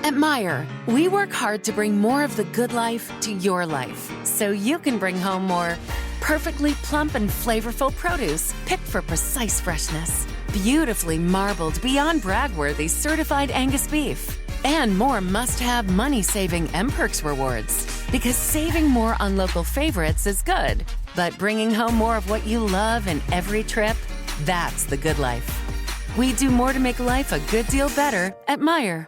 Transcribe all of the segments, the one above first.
At Meijer, we work hard to bring more of the good life to your life, so you can bring home more perfectly plump and flavorful produce picked for precise freshness, beautifully marbled beyond brag-worthy certified Angus beef, and more must-have money-saving M-Perks rewards. Because saving more on local favorites is good, but bringing home more of what you love in every trip, that's the good life. We do more to make life a good deal better at Meijer.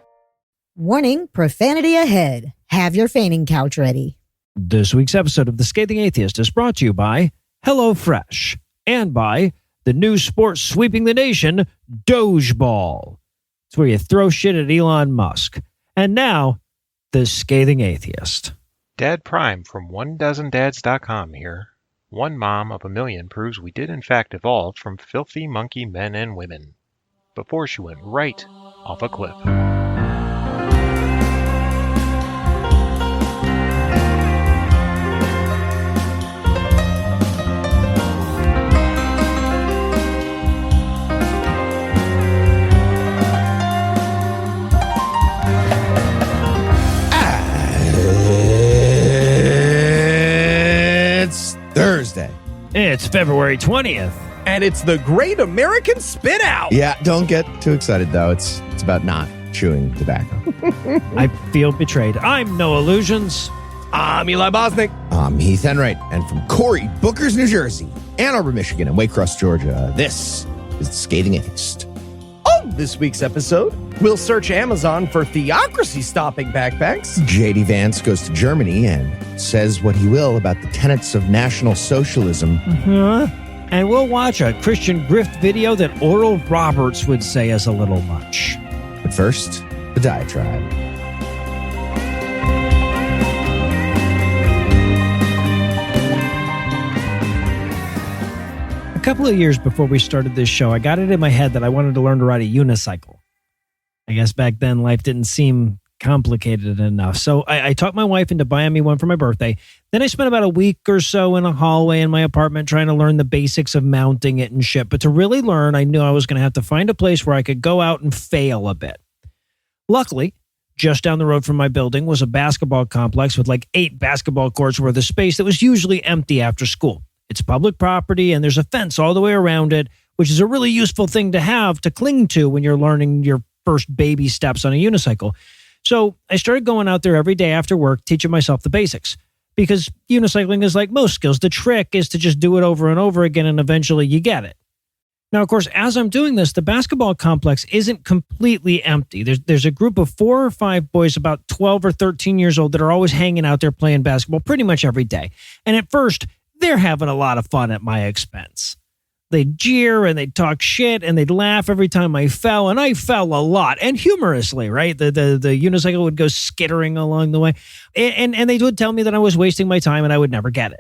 Warning, profanity ahead. Have your fainting couch ready. This week's episode of The Scathing Atheist is brought to you by HelloFresh and by the new sport sweeping the nation, Dogeball. It's where you throw shit at Elon Musk. And now, The Scathing Atheist. Dad Prime from OneDozenDads.com here. One mom of a million proves we did in fact evolve from filthy monkey men and women before she went right off a cliff. Thursday. It's February 20th. And it's the Great American Spit Out. Yeah, don't get too excited, though. It's about not chewing tobacco. I feel betrayed. I'm Noah Lugeons. I'm Eli Bosnick. I'm Heath Enright. And from Corey Booker's, New Jersey, Ann Arbor, Michigan, and Waycross, Georgia, this is The Scathing Atheist. On this week's episode, we'll search Amazon for theocracy-stopping backpacks. J.D. Vance goes to Germany and says what he will about the tenets of National Socialism. And we'll watch a Christian grift video that Oral Roberts would say is a little much. But first, the diatribe. A couple of years before we started this show, I got it in my head that I wanted to learn to ride a unicycle. I guess back then life didn't seem complicated enough. So I talked my wife into buying me one for my birthday. Then I spent about a week or so in a hallway in my apartment trying to learn the basics of mounting it and shit. But to really learn, I knew I was going to have to find a place where I could go out and fail a bit. Luckily, just down the road from my building was a basketball complex with like 8 basketball courts worth of space that was usually empty after school. It's public property and there's a fence all the way around it, which is a really useful thing to have to cling to when you're learning your first baby steps on a unicycle. So I started going out there every day after work, teaching myself the basics. Because unicycling is like most skills. The trick is to just do it over and over again and eventually you get it. Now, of course, as I'm doing this, the basketball complex isn't completely empty. There's a group of 4 or 5 boys about 12 or 13 years old that are always hanging out there playing basketball pretty much every day. And at first, they're having a lot of fun at my expense. They'd jeer and they'd talk shit and they'd laugh every time I fell. And I fell a lot and humorously, right? The unicycle would go skittering along the way. And they would tell me that I was wasting my time and I would never get it.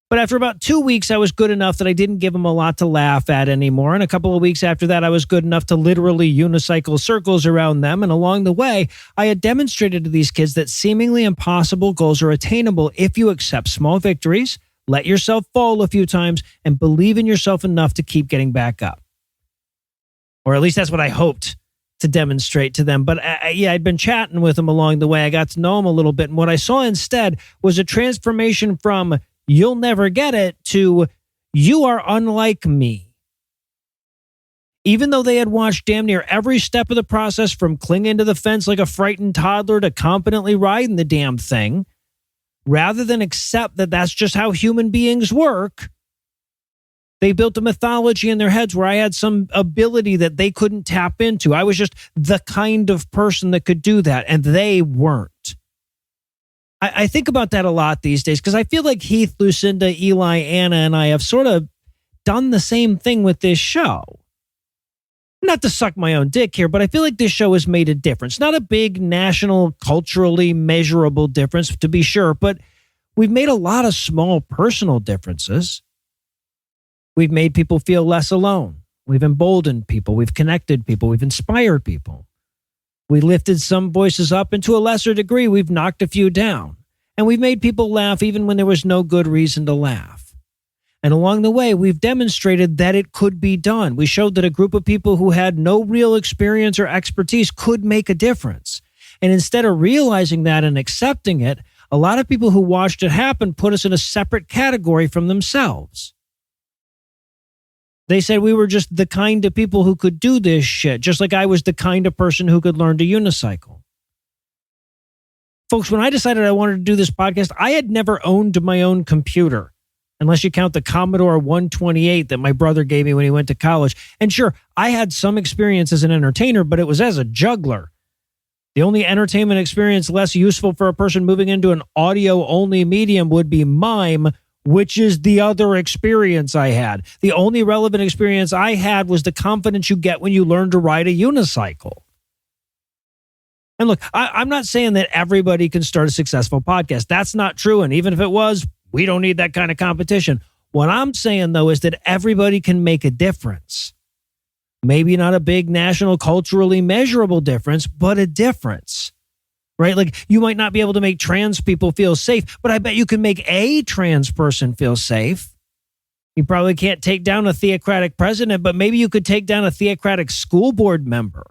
But after about 2 weeks, I was good enough that I didn't give them a lot to laugh at anymore. And a couple of weeks after that, I was good enough to literally unicycle circles around them. And along the way, I had demonstrated to these kids that seemingly impossible goals are attainable if you accept small victories, let yourself fall a few times, and believe in yourself enough to keep getting back up. Or at least that's what I hoped to demonstrate to them. But I'd been chatting with them along the way. I got to know them a little bit. And what I saw instead was a transformation from "you'll never get it" to "you are unlike me." Even though they had watched damn near every step of the process from clinging to the fence like a frightened toddler to competently riding the damn thing, rather than accept that that's just how human beings work, they built a mythology in their heads where I had some ability that they couldn't tap into. I was just the kind of person that could do that, and they weren't. I think about that a lot these days because I feel like Heath, Lucinda, Eli, Anna, and I have sort of done the same thing with this show. Not to suck my own dick here, but I feel like this show has made a difference. Not a big national, culturally measurable difference, to be sure, but we've made a lot of small personal differences. We've made people feel less alone. We've emboldened people. We've connected people. We've inspired people. We lifted some voices up, and to a lesser degree, we've knocked a few down. And we've made people laugh even when there was no good reason to laugh. And along the way, we've demonstrated that it could be done. We showed that a group of people who had no real experience or expertise could make a difference. And instead of realizing that and accepting it, a lot of people who watched it happen put us in a separate category from themselves. They said we were just the kind of people who could do this shit, just like I was the kind of person who could learn to unicycle. Folks, when I decided I wanted to do this podcast, I had never owned my own computer, unless you count the Commodore 128 that my brother gave me when he went to college. And sure, I had some experience as an entertainer, but it was as a juggler. The only entertainment experience less useful for a person moving into an audio-only medium would be mime, which is the other experience I had. The only relevant experience I had was the confidence you get when you learn to ride a unicycle. And look, I'm not saying that everybody can start a successful podcast. That's not true. And even if it was, we don't need that kind of competition. What I'm saying, though, is that everybody can make a difference. Maybe not a big national, culturally measurable difference, but a difference. Right? Like, you might not be able to make trans people feel safe, but I bet you can make a trans person feel safe. You probably can't take down a theocratic president, but maybe you could take down a theocratic school board member.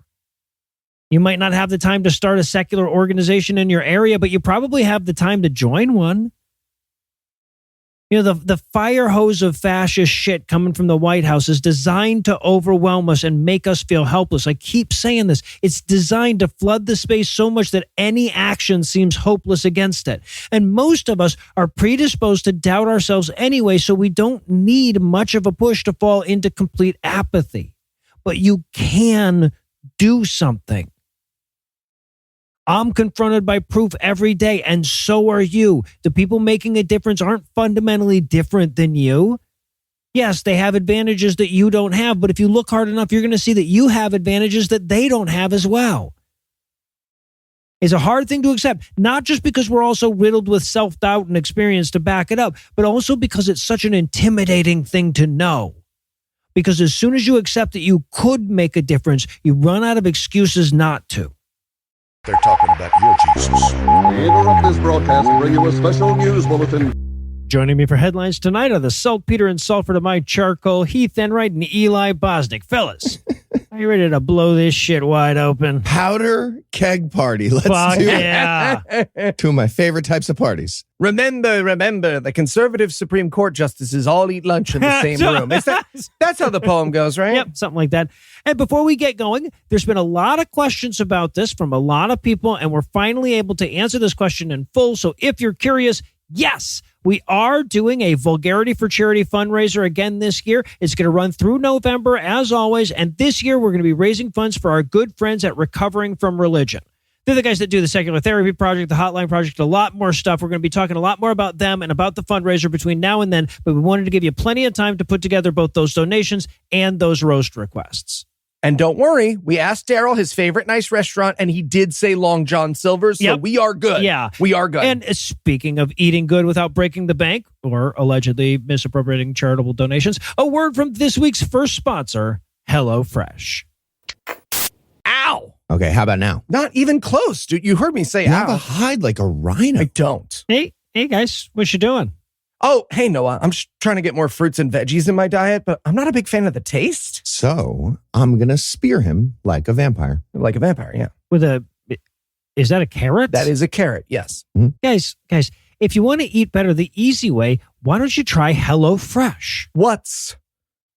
You might not have the time to start a secular organization in your area, but you probably have the time to join one. You know, the fire hose of fascist shit coming from the White House is designed to overwhelm us and make us feel helpless. I keep saying this. It's designed to flood the space so much that any action seems hopeless against it. And most of us are predisposed to doubt ourselves anyway, so we don't need much of a push to fall into complete apathy. But you can do something. I'm confronted by proof every day, and so are you. The people making a difference aren't fundamentally different than you. Yes, they have advantages that you don't have, but if you look hard enough, you're going to see that you have advantages that they don't have as well. It's a hard thing to accept, not just because we're also riddled with self-doubt and experience to back it up, but also because it's such an intimidating thing to know. Because as soon as you accept that you could make a difference, you run out of excuses not to. They're talking about your Jesus. We interrupt this broadcast to bring you a special news bulletin. Joining me for headlines tonight are the saltpeter and sulfur to my charcoal, Heath Enright and Eli Bosnick. Fellas, are you ready to blow this shit wide open? Powder keg party. Let's Fuck do yeah. it. Two of my favorite types of parties. Remember, the conservative Supreme Court justices all eat lunch in the same room. That's how the poem goes, right? Yep, something like that. And before we get going, there's been a lot of questions about this from a lot of people, and we're finally able to answer this question in full. So if you're curious, yes, we are doing a Vulgarity for Charity fundraiser again this year. It's going to run through November, as always, and this year we're going to be raising funds for our good friends at Recovering from Religion. They're the guys that do the Secular Therapy Project, the Hotline Project, a lot more stuff. We're going to be talking a lot more about them and about the fundraiser between now and then, but we wanted to give you plenty of time to put together both those donations and those roast requests. And don't worry, we asked Daryl his favorite nice restaurant, and he did say Long John Silver's, so we are good. Yeah. We are good. And speaking of eating good without breaking the bank, or allegedly misappropriating charitable donations, a word from this week's first sponsor, HelloFresh. Ow! Okay, how about now? Not even close, dude. You heard me say You have a ow. hide like a rhino. I don't. Hey guys, what you doing? Oh, hey, Noah. I'm just trying to get more fruits and veggies in my diet, but I'm not a big fan of the taste. So I'm going to spear him like a vampire. Like a vampire, yeah. Is that a carrot? That is a carrot, yes. Guys, if you want to eat better the easy way, why don't you try HelloFresh? What's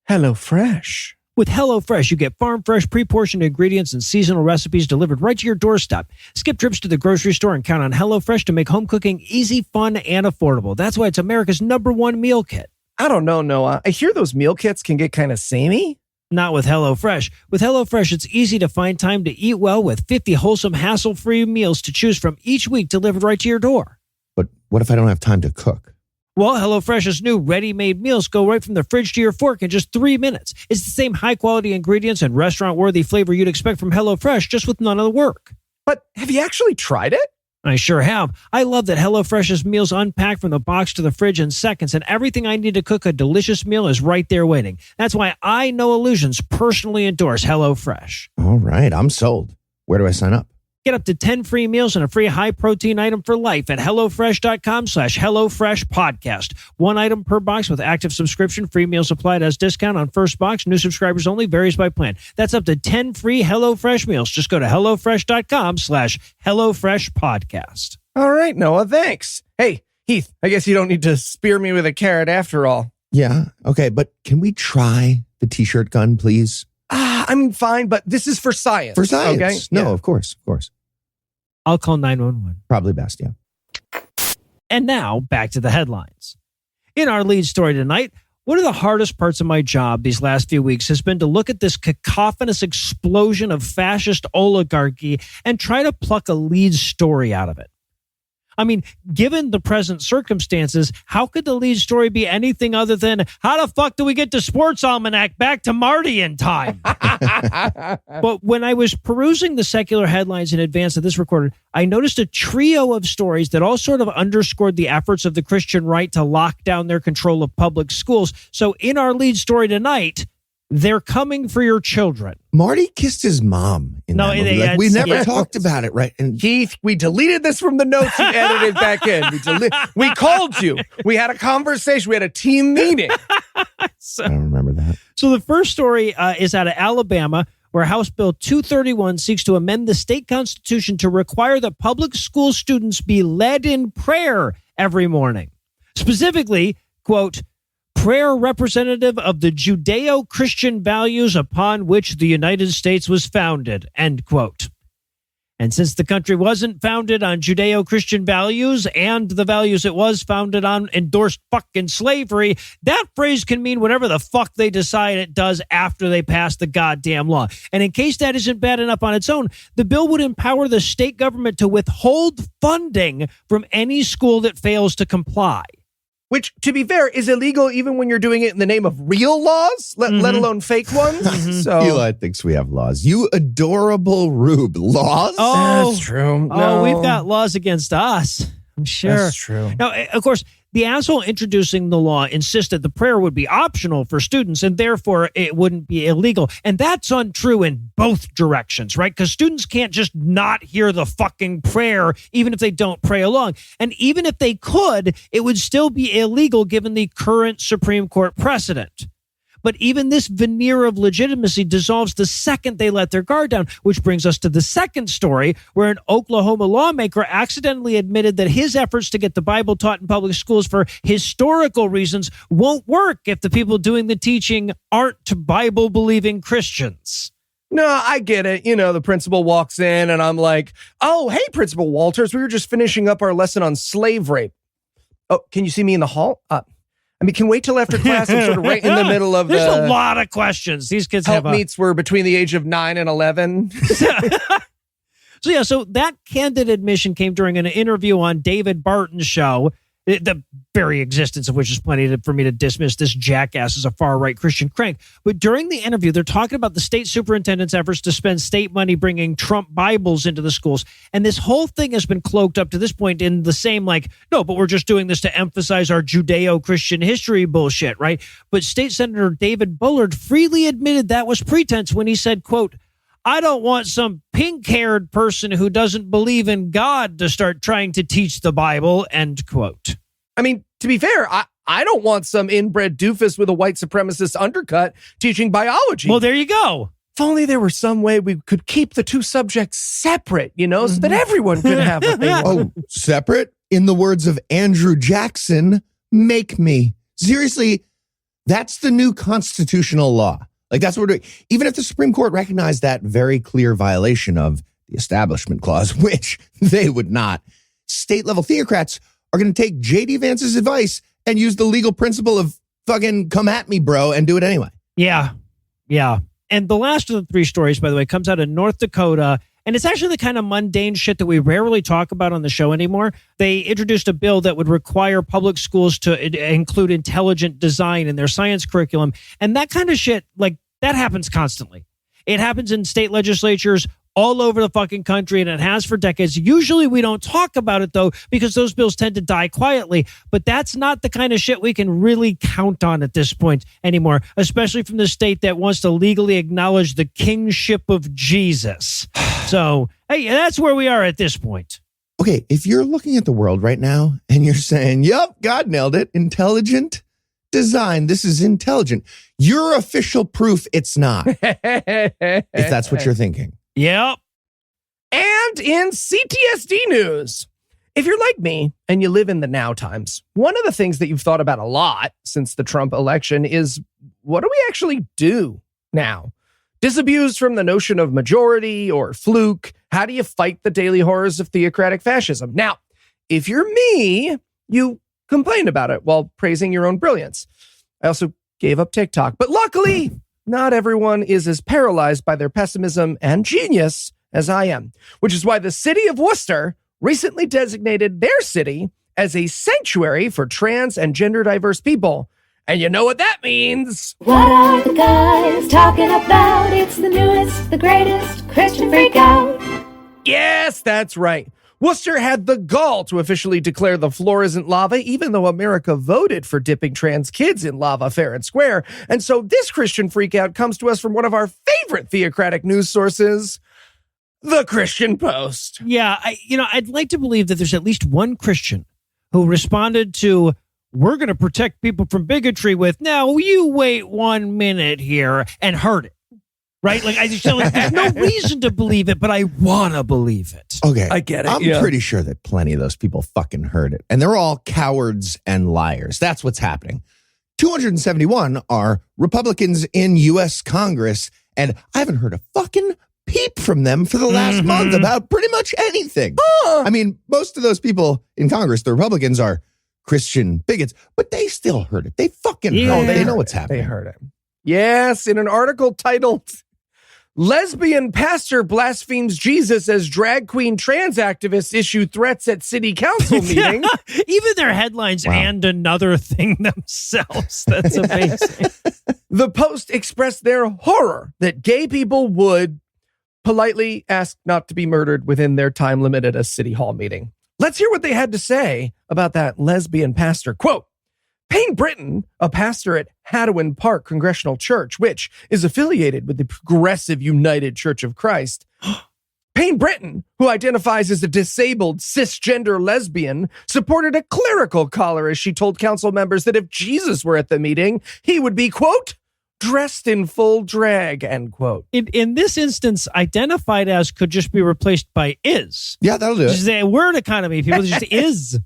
HelloFresh? With HelloFresh, you get farm-fresh, pre-portioned ingredients and seasonal recipes delivered right to your doorstep. Skip trips to the grocery store and count on HelloFresh to make home cooking easy, fun, and affordable. That's why it's America's #1 meal kit. I don't know, Noah. I hear those meal kits can get kind of samey. Not with HelloFresh. With HelloFresh, it's easy to find time to eat well with 50 wholesome, hassle-free meals to choose from each week delivered right to your door. But what if I don't have time to cook? Well, HelloFresh's new ready-made meals go right from the fridge to your fork in just 3 minutes. It's the same high-quality ingredients and restaurant-worthy flavor you'd expect from HelloFresh, just with none of the work. But have you actually tried it? I sure have. I love that HelloFresh's meals unpack from the box to the fridge in seconds, and everything I need to cook a delicious meal is right there waiting. That's why I, No Illusions, personally endorse HelloFresh. All right, I'm sold. Where do I sign up? Get up to 10 free meals and a free high-protein item for life at HelloFresh.com/HelloFreshPodcast. One item per box with active subscription. Free meals applied as discount on first box. New subscribers only. Varies by plan. That's up to 10 free HelloFresh meals. Just go to HelloFresh.com/HelloFreshPodcast. All right, Noah, thanks. Hey, Heath, I guess you don't need to spear me with a carrot after all. Yeah, okay, but can we try the t-shirt gun, please? I mean, fine, but this is for science. For science. Okay? No, Yeah. of course. I'll call 911. Probably best, yeah. And now, back to the headlines. In our lead story tonight, one of the hardest parts of my job these last few weeks has been to look at this cacophonous explosion of fascist oligarchy and try to pluck a lead story out of it. I mean, given the present circumstances, how could the lead story be anything other than, how the fuck do we get the Sports Almanac back to Marty in time? But when I was perusing the secular headlines in advance of this recording, I noticed a trio of stories that all sort of underscored the efforts of the Christian right to lock down their control of public schools. So in our lead story tonight, they're coming for your children. Marty kissed his mom in that movie. Like, we never talked about it, right? And Keith, we deleted this from the notes you edited back in. We called you. We had a conversation. We had a team meeting. I don't remember that. So the first story is out of Alabama, where House Bill 231 seeks to amend the state constitution to require that public school students be led in prayer every morning. Specifically, quote, prayer representative of the Judeo-Christian values upon which the United States was founded, end quote. And since the country wasn't founded on Judeo-Christian values and the values it was founded on endorsed fucking slavery, that phrase can mean whatever the fuck they decide it does after they pass the goddamn law. And in case that isn't bad enough on its own, the bill would empower the state government to withhold funding from any school that fails to comply. Which, to be fair, is illegal even when you're doing it in the name of real laws, let alone fake ones. So Eli thinks we have laws. You adorable Rube. Laws? Oh, that's true. Oh, we've got laws against us. I'm sure. That's true. Now, of course, the asshole introducing the law insisted the prayer would be optional for students and therefore it wouldn't be illegal. And that's untrue in both directions, right? Because students can't just not hear the fucking prayer even if they don't pray along. And even if they could, it would still be illegal given the current Supreme Court precedent. But even this veneer of legitimacy dissolves the second they let their guard down, which brings us to the second story, where an Oklahoma lawmaker accidentally admitted that his efforts to get the Bible taught in public schools for historical reasons won't work if the people doing the teaching aren't Bible-believing Christians. No, I get it. You know, the principal walks in and I'm like, oh, hey, Principal Walters, we were just finishing up our lesson on slave rape. Oh, can you see me in the hall? I mean, can wait till after class. I'm sort of right in the middle of There's a lot of questions. These kids have meets were between the age of 9 and 11. So that candid admission came during an interview on David Barton's show, the very existence of which is plenty for me to dismiss this jackass as a far-right Christian crank. But during the interview, they're talking about the state superintendent's efforts to spend state money bringing Trump Bibles into the schools. And this whole thing has been cloaked up to this point in the same, like, no, but we're just doing this to emphasize our Judeo-Christian history bullshit, right? But State Senator David Bullard freely admitted that was pretense when he said, quote, I don't want some pink-haired person who doesn't believe in God to start trying to teach the Bible, end quote. I mean, to be fair, I don't want some inbred doofus with a white supremacist undercut teaching biology. Well, there you go. If only there were some way we could keep the two subjects separate, you know, so that everyone could have what they want. Oh, separate? In the words of Andrew Jackson, make me. Seriously, that's the new constitutional law. Like, that's what we're doing. Even if the Supreme Court recognized that very clear violation of the Establishment Clause, which they would not, state-level theocrats are going to take J.D. Vance's advice and use the legal principle of fucking come at me, bro, and do it anyway. Yeah. And the last of the three stories, by the way, comes out of North Dakota, and it's actually the kind of mundane shit that we rarely talk about on the show anymore. They introduced a bill that would require public schools to include intelligent design in their science curriculum. And that kind of shit, like, that happens constantly. It happens in state legislatures all over the fucking country, and it has for decades. Usually we don't talk about it, though, because those bills tend to die quietly. But that's not the kind of shit we can really count on at this point anymore, especially from the state that wants to legally acknowledge the kingship of Jesus. So, hey, that's where we are at this point. Okay, if you're looking at the world right now and you're saying, yep, God nailed it, intelligent design, this is intelligent, you're official proof it's not, if that's what you're thinking. Yep. And in CTSD news, if you're like me and you live in the now times, one of the things that you've thought about a lot since the Trump election is, what do we actually do now? Disabused from the notion of majority or fluke, how do you fight the daily horrors of theocratic fascism? Now, if you're me, you complain about it while praising your own brilliance. I also gave up TikTok, but luckily, not everyone is as paralyzed by their pessimism and genius as I am, which is why the city of Worcester recently designated their city as a sanctuary for trans and gender diverse people. And you know what that means. What are the guys talking about? It's the newest, the greatest Christian freak out. Yes, that's right. Worcester had the gall to officially declare the floor isn't lava, even though America voted for dipping trans kids in lava fair and square. And so this Christian freakout comes to us from one of our favorite theocratic news sources, the Christian Post. Yeah, I'd like to believe that there's at least one Christian who responded to, we're going to protect people from bigotry with, now you wait 1 minute here, and heard it. Right? Like, I just feel like there's no reason to believe it, but I want to believe it. Okay. I get it. I'm pretty sure that plenty of those people fucking heard it. And they're all cowards and liars. That's what's happening. 271 are Republicans in U.S. Congress, and I haven't heard a fucking peep from them for the last month about pretty much anything. I mean, most of those people in Congress, the Republicans, are Christian bigots, but they still heard it. They fucking heard it. They know what's happening. They heard it. Yes, in an article titled, Lesbian Pastor Blasphemes Jesus as Drag Queen Trans Activists Issue Threats at City Council Meeting. Even their headlines and another thing themselves. That's amazing. The Post expressed their horror that gay people would politely ask not to be murdered within their time limit at a city hall meeting. Let's hear what they had to say about that lesbian pastor. Quote, Payne Britton, a pastor at Hadawin Park Congregational Church, which is affiliated with the Progressive United Church of Christ. Payne Britton, who identifies as a disabled cisgender lesbian, supported a clerical collar as she told council members that if Jesus were at the meeting, he would be, quote, dressed in full drag, end quote. In this instance, identified as could just be replaced by is. Yeah, that'll do it. Just a word economy. People just is.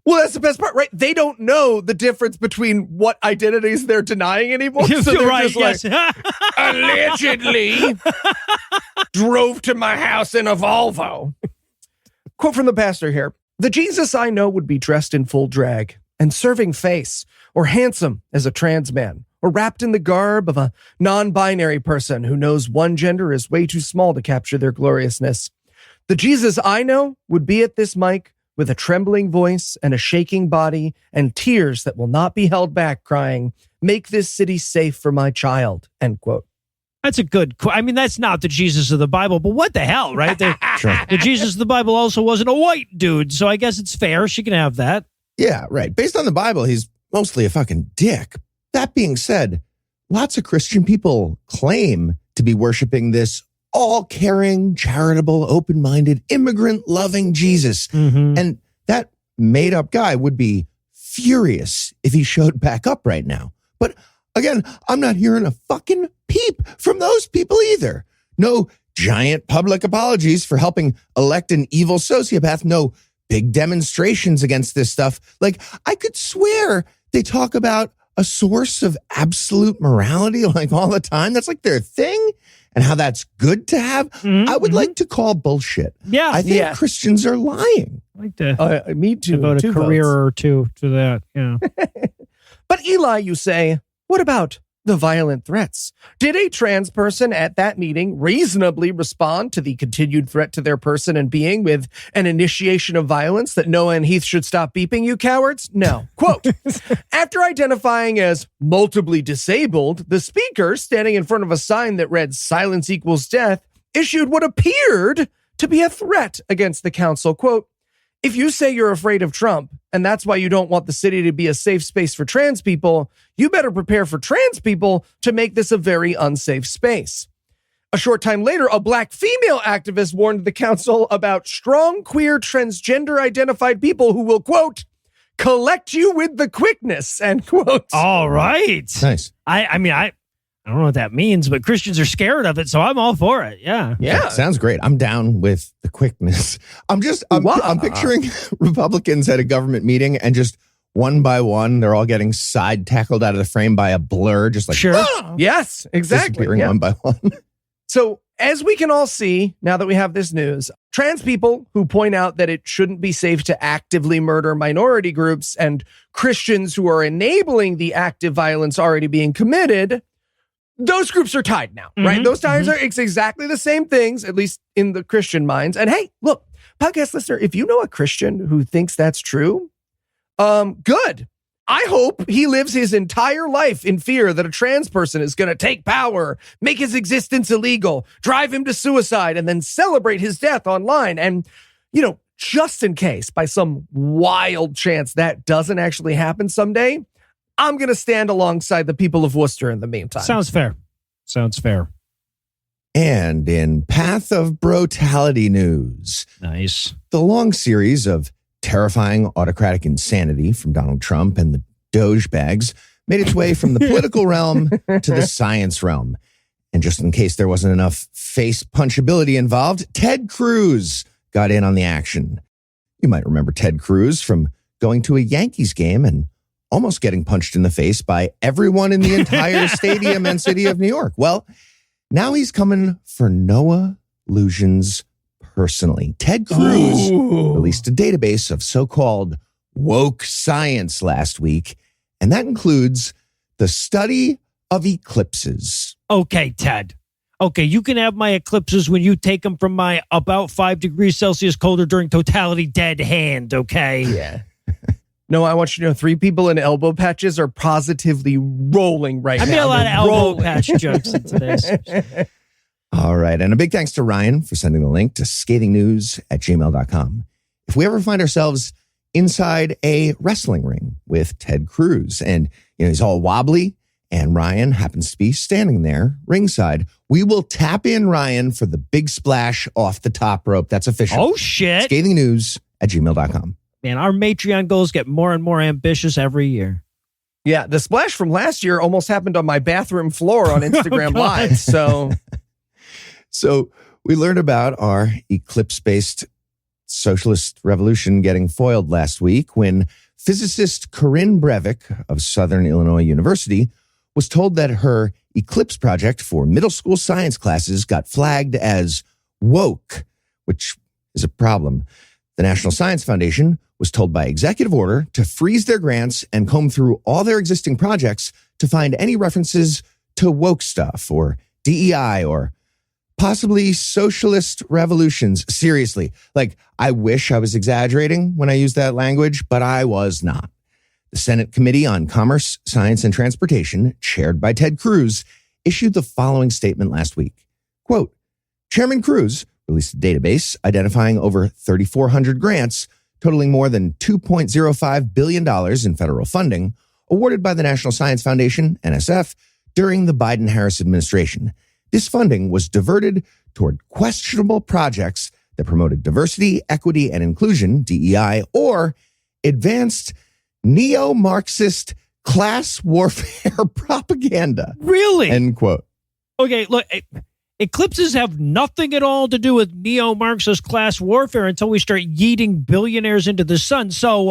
Well, that's the best part, right? They don't know the difference between what identities they're denying anymore. So they're right, just like, allegedly drove to my house in a Volvo. Quote from the pastor here. The Jesus I know would be dressed in full drag and serving face or handsome as a trans man or wrapped in the garb of a non-binary person who knows one gender is way too small to capture their gloriousness. The Jesus I know would be at this mic with a trembling voice and a shaking body and tears that will not be held back, crying, make this city safe for my child, end quote. That's a good quote. I mean, that's not the Jesus of the Bible, but what the hell, right? The Jesus of the Bible also wasn't a white dude, so I guess it's fair. She can have that. Yeah, right. Based on the Bible, he's mostly a fucking dick. That being said, lots of Christian people claim to be worshiping this all-caring, charitable, open-minded, immigrant-loving Jesus. And that made-up guy would be furious if he showed back up right now. But again, I'm not hearing a fucking peep from those people either. No giant public apologies for helping elect an evil sociopath. No big demonstrations against this stuff. Like, I could swear they talk about a source of absolute morality like all the time. That's like their thing. And how that's good to have, I would like to call bullshit. Yeah. I think Christians are lying. I'd like to me too. devote a career or two to that. Yeah. But Eli, you say, what about the violent threats? Did a trans person at that meeting reasonably respond to the continued threat to their person and being with an initiation of violence that Noah and Heath should stop beeping, you cowards? No. Quote, after identifying as multiply disabled, the speaker, standing in front of a sign that read silence equals death, issued what appeared to be a threat against the council. Quote, if you say you're afraid of Trump, and that's why you don't want the city to be a safe space for trans people, you better prepare for trans people to make this a very unsafe space. A short time later, a black female activist warned the council about strong queer transgender identified people who will, quote, collect you with the quickness, end quote. All right. Nice. I mean, I don't know what that means, but Christians are scared of it, so I'm all for it. Yeah. Yeah. Sounds great. I'm down with the quickness. I'm picturing Republicans at a government meeting and just one by one, they're all getting side tackled out of the frame by a blur, just like, sure. Yes, exactly. Disappearing Yeah. one by one. So as we can all see, now that we have this news, trans people who point out that it shouldn't be safe to actively murder minority groups and Christians who are enabling the active violence already being committed, those groups are tied now, right? Those ties are it's exactly the same things, at least in the Christian minds. And hey, look, podcast listener, if you know a Christian who thinks that's true, good. I hope he lives his entire life in fear that a trans person is going to take power, make his existence illegal, drive him to suicide, and then celebrate his death online. And, you know, just in case by some wild chance that doesn't actually happen someday, I'm going to stand alongside the people of Worcester in the meantime. Sounds fair. Sounds fair. And in Path of Brutality news, Nice. the long series of terrifying autocratic insanity from Donald Trump and the Doge bags made its way from the political realm to the science realm. And just in case there wasn't enough face punchability involved, Ted Cruz got in on the action. You might remember Ted Cruz from going to a Yankees game and almost getting punched in the face by everyone in the entire stadium and city of New York. Well, now he's coming for Noah Lugeons personally. Ted Cruz released a database of so-called woke science last week, and that includes the study of eclipses. Okay, Ted. Okay, you can have my eclipses when you take them from my about 5 degrees Celsius colder during totality dead hand, okay? Yeah. No, I want you to know 3 people in elbow patches are positively rolling right now. I made a lot of They're elbow rolling. patch jokes into this. All right, and a big thanks to Ryan for sending the link to scathingnews@gmail.com. If we ever find ourselves inside a wrestling ring with Ted Cruz and he's all wobbly and Ryan happens to be standing there ringside, we will tap in Ryan for the big splash off the top rope. That's official. Oh, shit. scathingnews@gmail.com. Man, our Matreon goals get more and more ambitious every year. Yeah, the splash from last year almost happened on my bathroom floor on Instagram Live. So we learned about our eclipse-based socialist revolution getting foiled last week when physicist Corinne Breivik of Southern Illinois University was told that her eclipse project for middle school science classes got flagged as woke, which is a problem. The National Science Foundation was told by executive order to freeze their grants and comb through all their existing projects to find any references to woke stuff or DEI or possibly socialist revolutions. Seriously, I wish I was exaggerating when I used that language, but I was not. The Senate Committee on Commerce, Science, and Transportation, chaired by Ted Cruz, issued the following statement last week. Quote, Chairman Cruz released a database identifying over 3,400 grants totaling more than $2.05 billion in federal funding awarded by the National Science Foundation, NSF, during the Biden-Harris administration. This funding was diverted toward questionable projects that promoted diversity, equity, and inclusion, DEI, or advanced neo-Marxist class warfare propaganda. Really? End quote. Okay, look, eclipses have nothing at all to do with neo-Marxist class warfare until we start yeeting billionaires into the sun. So,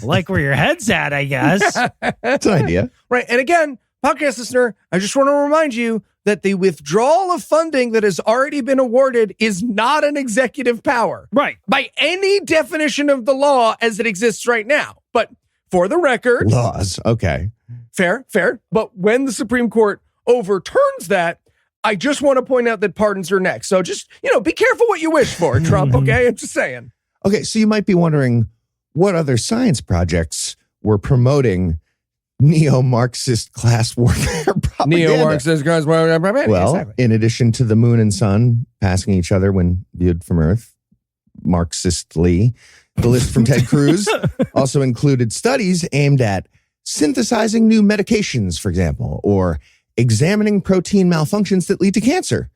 like where your head's at, I guess. That's an idea. Right. And again, podcast listener, I just want to remind you that the withdrawal of funding that has already been awarded is not an executive power. Right. By any definition of the law as it exists right now. But for the record, Laws. Okay. fair. But when the Supreme Court overturns that, I just want to point out that pardons are next. So just, be careful what you wish for, Trump, okay? I'm just saying. Okay, so you might be wondering what other science projects were promoting neo-Marxist class warfare propaganda. Neo-Marxist guys. Well, Exactly. in addition to the moon and sun passing each other when viewed from Earth, Marxistly, the list from Ted Cruz also included studies aimed at synthesizing new medications, for example, or examining protein malfunctions that lead to cancer.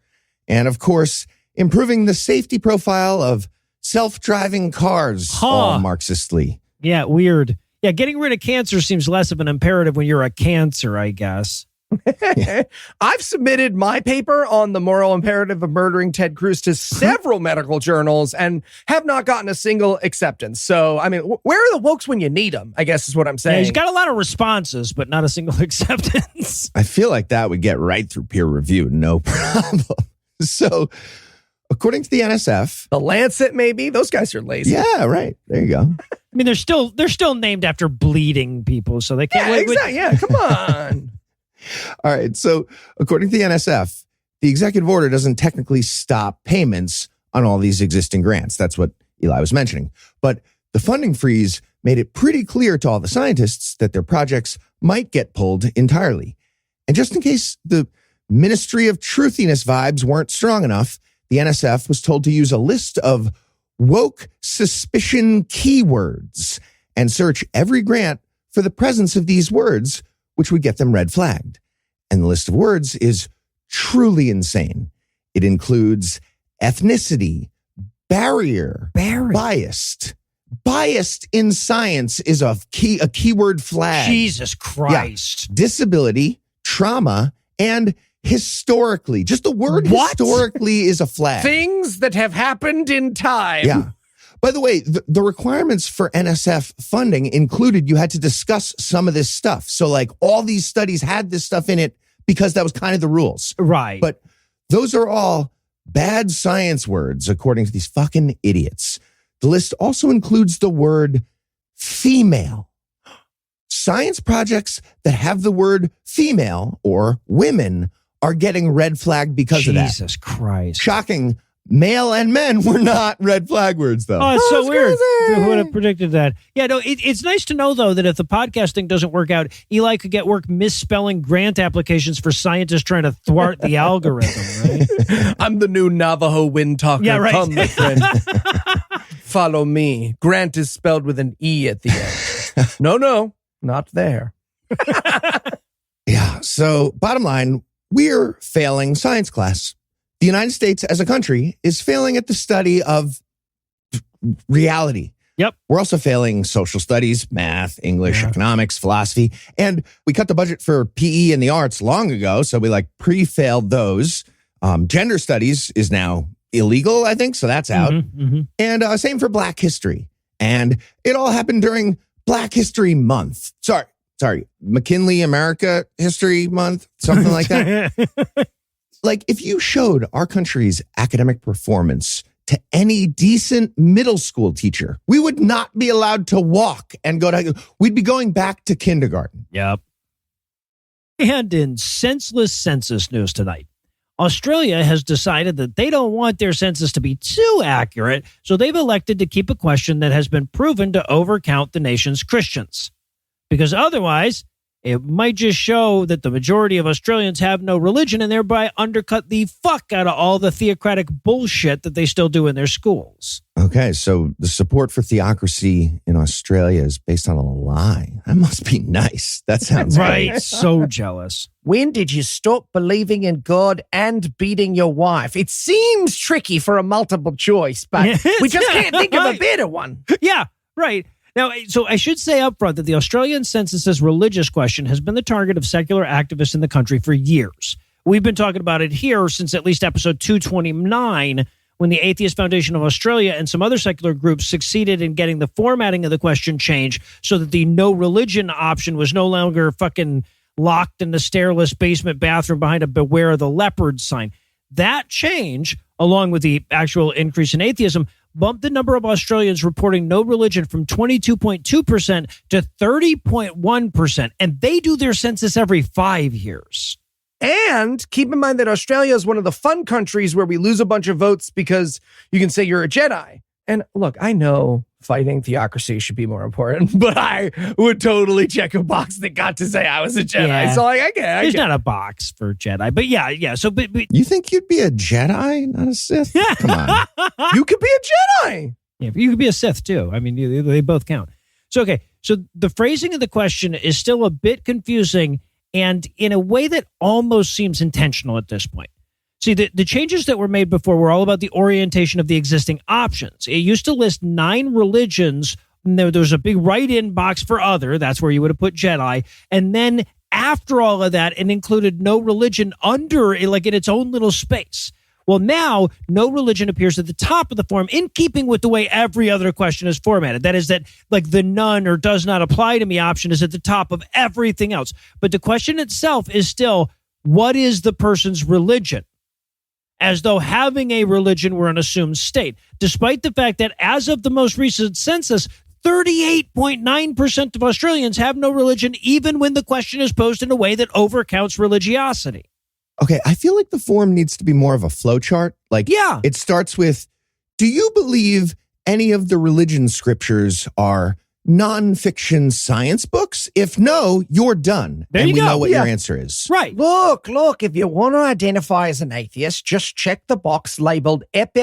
And of course, improving the safety profile of self-driving cars, all Marxistly. Yeah, weird. Yeah, getting rid of cancer seems less of an imperative when you're a cancer, I guess. I've submitted my paper on the moral imperative of murdering Ted Cruz to several medical journals and have not gotten a single acceptance. So, I mean, where are the wokes when you need them? I guess is what I'm saying. Yeah, he's got a lot of responses, but not a single acceptance. I feel like that would get right through peer review, no problem. So, according to the NSF, the Lancet, maybe those guys are lazy. Yeah, right. There you go. I mean, they're still named after bleeding people, so they can't. Yeah, exactly. Yeah, come on. All right. So, according to the NSF, the executive order doesn't technically stop payments on all these existing grants. That's what Eli was mentioning. But the funding freeze made it pretty clear to all the scientists that their projects might get pulled entirely. And just in case the Ministry of Truthiness vibes weren't strong enough, the NSF was told to use a list of woke suspicion keywords and search every grant for the presence of these words, which would get them red flagged. And the list of words is truly insane. It includes ethnicity, barrier, biased. Biased in science is a keyword flag. Jesus Christ. Yeah. Disability, trauma, and historically. Just the word historically is a flag. Things that have happened in time. Yeah. By the way, the requirements for NSF funding included you had to discuss some of this stuff. So like all these studies had this stuff in it because that was kind of the rules. Right. But those are all bad science words, according to these fucking idiots. The list also includes the word female. Science projects that have the word female or women are getting red flagged because of that. Jesus Christ. Shocking. Male and men were not red flag words, though. Oh, it's so weird. crazy. Who would have predicted that? Yeah, no, it's nice to know, though, that if the podcast thing doesn't work out, Eli could get work misspelling grant applications for scientists trying to thwart the algorithm, right? I'm the new Navajo wind talker. Yeah, right. Come, my friend. Follow me. Grant is spelled with an E at the end. No, not there. Yeah, so bottom line, we're failing science class. The United States as a country is failing at the study of reality. Yep. We're also failing social studies, math, English, economics, philosophy. And we cut the budget for PE and the arts long ago. So we pre-failed those. Gender studies is now illegal, I think. So that's out. And same for Black history. And it all happened during Black History Month. Sorry. McKinley America History Month, something like that. If you showed our country's academic performance to any decent middle school teacher, we would not be allowed to walk and we'd be going back to kindergarten. Yep. And in senseless census news tonight, Australia has decided that they don't want their census to be too accurate, so they've elected to keep a question that has been proven to overcount the nation's Christians. Because otherwise, it might just show that the majority of Australians have no religion and thereby undercut the fuck out of all the theocratic bullshit that they still do in their schools. Okay, so the support for theocracy in Australia is based on a lie. That must be nice. That sounds right. great. So jealous. When did you stop believing in God and beating your wife? It seems tricky for a multiple choice, but we just can't think of a better one. Yeah, right. Now, so I should say up front that the Australian census's religious question has been the target of secular activists in the country for years. We've been talking about it here since at least episode 229, when the Atheist Foundation of Australia and some other secular groups succeeded in getting the formatting of the question changed so that the no religion option was no longer fucking locked in the stairless basement bathroom behind a beware of the leopard sign. That change, along with the actual increase in atheism, bumped the number of Australians reporting no religion from 22.2% to 30.1%. And they do their census every 5 years. And keep in mind that Australia is one of the fun countries where we lose a bunch of votes because you can say you're a Jedi. And look, I know fighting theocracy should be more important, but I would totally check a box that got to say I was a Jedi. Yeah. So like, I get There's not a box for Jedi, but yeah. So, but You think you'd be a Jedi, not a Sith? Come on. you could be a Jedi. yeah, you could be a Sith too. I mean, they both count. So, okay. So the phrasing of the question is still a bit confusing and in a way that almost seems intentional at this point. See, the changes that were made before were all about the orientation of the existing options. It used to list 9 religions. And there was a big write-in box for other. That's where you would have put Jedi. And then after all of that, it included no religion under, like in its own little space. Well, now no religion appears at the top of the form in keeping with the way every other question is formatted. That is that like the none or does not apply to me option is at the top of everything else. But the question itself is still, what is the person's religion? As though having a religion were an assumed state, despite the fact that as of the most recent census, 38.9% of Australians have no religion, even when the question is posed in a way that overcounts religiosity. Okay, I feel like the form needs to be more of a flowchart. Like, Yeah. it starts with, do you believe any of the religion scriptures are nonfiction science books? If no, you're done. There and you we go. know what Yeah. your answer is. Right. Look, if you want to identify as an atheist, just check the box labeled ep.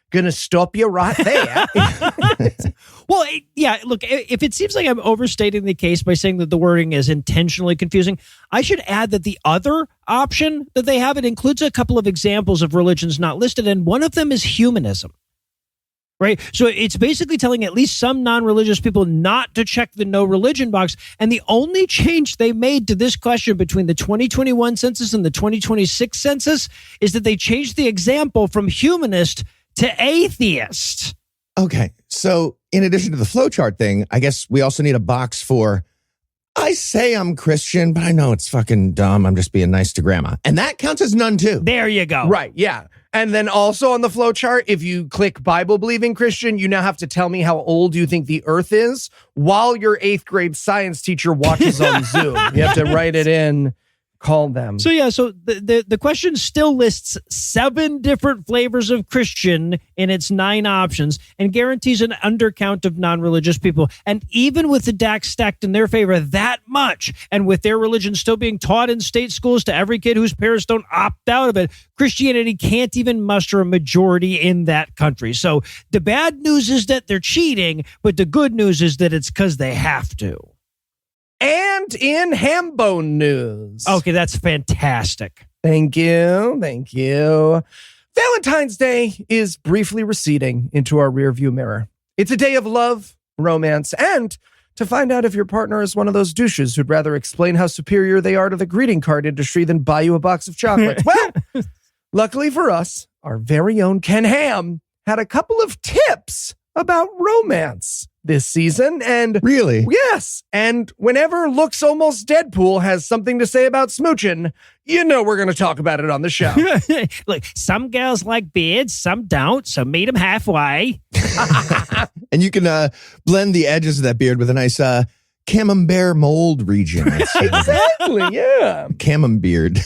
Gonna stop you right there. Well, look, if it seems like I'm overstating the case by saying that the wording is intentionally confusing, I should add that the other option that they have, it includes a couple of examples of religions not listed, and one of them is humanism. Right. So it's basically telling at least some non-religious people not to check the no religion box. And the only change they made to this question between the 2021 census and the 2026 census is that they changed the example from humanist to atheist. Okay, so in addition to the flowchart thing, I guess we also need a box for, I say I'm Christian, but I know it's fucking dumb. I'm just being nice to grandma. And that counts as none too. There you go. Right, yeah. And then also on the flow chart, if you click Bible believing Christian, you now have to tell me how old you think the earth is while your 8th grade science teacher watches on Zoom. You have to write it in, call them. So the question still lists 7 different flavors of Christian in its 9 options and guarantees an undercount of non-religious people. And even with the DAX stacked in their favor that much, and with their religion still being taught in state schools to every kid whose parents don't opt out of it, Christianity can't even muster a majority in that country. So the bad news is that they're cheating, but the good news is that it's because they have to. And in Hambone news. Okay, that's fantastic. Thank you. Valentine's Day is briefly receding into our rearview mirror. It's a day of love, romance, and to find out if your partner is one of those douches who'd rather explain how superior they are to the greeting card industry than buy you a box of chocolates. Well, luckily for us, our very own Ken Ham had a couple of tips about romance this season. And Really? yes, and whenever Looks Almost Deadpool has something to say about smooching, you know we're going to talk about it on the show. Look, some girls like beards, some don't, so meet them halfway. And you can blend the edges of that beard with a nice camembert mold region. Exactly, yeah. Camembeard.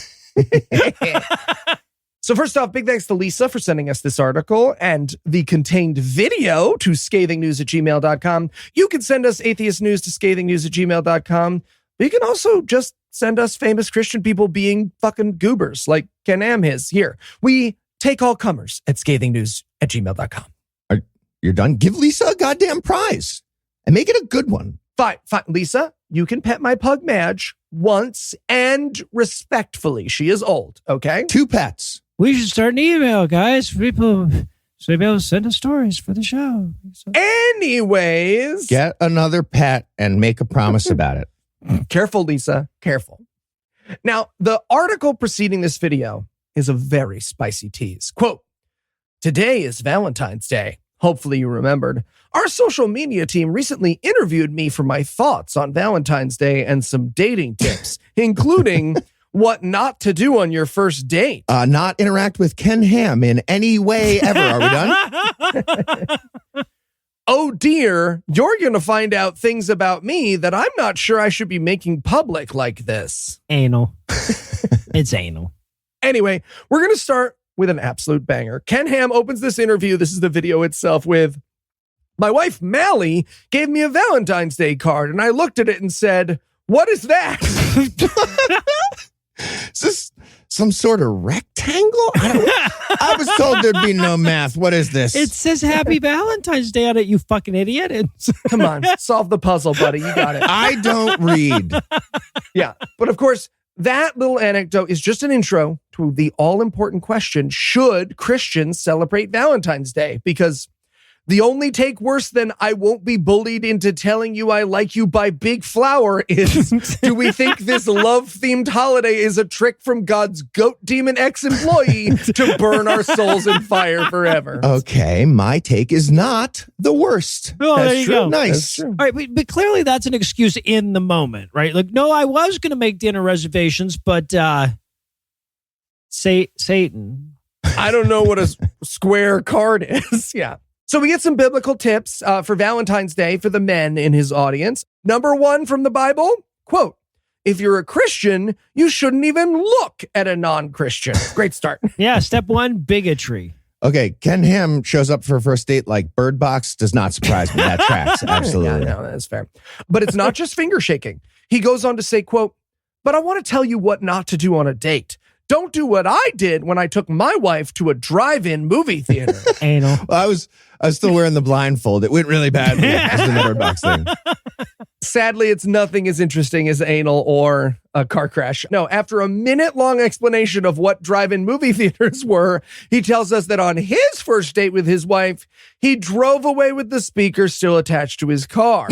So first off, big thanks to Lisa for sending us this article and the contained video to scathingnews@gmail.com. You can send us atheist news to scathingnews@gmail.com. But you can also just send us famous Christian people being fucking goobers like Ken Am is here. We take all comers at scathingnews@gmail.com. You're done? Give Lisa a goddamn prize and make it a good one. Fine. Lisa, you can pet my pug Madge once and respectfully. She is old, okay? 2 pets. We should start an email, guys. People should be able to send us stories for the show. Anyways. Get another pet and make a promise about it. Careful, Lisa. Careful. Now, the article preceding this video is a very spicy tease. Quote, today is Valentine's Day. Hopefully you remembered. Our social media team recently interviewed me for my thoughts on Valentine's Day and some dating tips, including what not to do on your first date. Not interact with Ken Ham in any way ever. Are we done? Oh dear, you're going to find out things about me that I'm not sure I should be making public like this. Anal. It's anal. Anyway, we're going to start with an absolute banger. Ken Ham opens this interview, this is the video itself, with, My wife, Mally, gave me a Valentine's Day card, and I looked at it and said, "What is that?" Is this some sort of rectangle? I was told there'd be no math. What is this? It says Happy Valentine's Day on it, you fucking idiot. Come on, solve the puzzle, buddy. You got it. I don't read. Yeah. But of course, that little anecdote is just an intro to the all-important question, should Christians celebrate Valentine's Day? Because the only take worse than "I won't be bullied into telling you I like you" by Big Flower is, do we think this love-themed holiday is a trick from God's goat demon ex-employee to burn our souls in fire forever? Okay, my take is not the worst. Oh, That's there you true. go. Nice. That's true. All right, but clearly that's an excuse in the moment, right? Like, no, I was going to make dinner reservations, but Satan. I don't know what a square card is. Yeah. So we get some biblical tips for Valentine's Day for the men in his audience. Number 1 from the Bible, quote, "If you're a Christian, you shouldn't even look at a non-Christian." Great start. Yeah, step 1, bigotry. Okay, Ken Ham shows up for a first date like Bird Box. Does not surprise me. That tracks. Absolutely. Yeah, no, that's fair. But it's not just finger shaking. He goes on to say, quote, "But I want to tell you what not to do on a date. Don't do what I did when I took my wife to a drive-in movie theater." Anal. Well, I was still wearing the blindfold. It went really badly after the Bird Box thing. Sadly, it's nothing as interesting as anal or a car crash. No, after a minute-long explanation of what drive-in movie theaters were, he tells us that on his first date with his wife, he drove away with the speaker still attached to his car.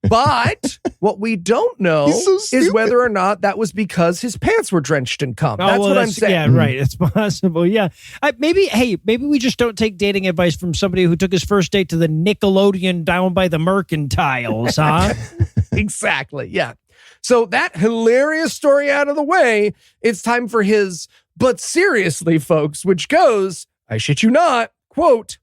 But what we don't know He's so is stupid. whether or not that was because his pants were drenched in cum. That's what I'm saying. Yeah, right. It's possible. Yeah. Maybe we just don't take dating advice from somebody who took his first date to the Nickelodeon down by the Mercantiles, huh? Exactly. Yeah. So that hilarious story out of the way, it's time for his "but seriously, folks," which goes, I shit you not, quote,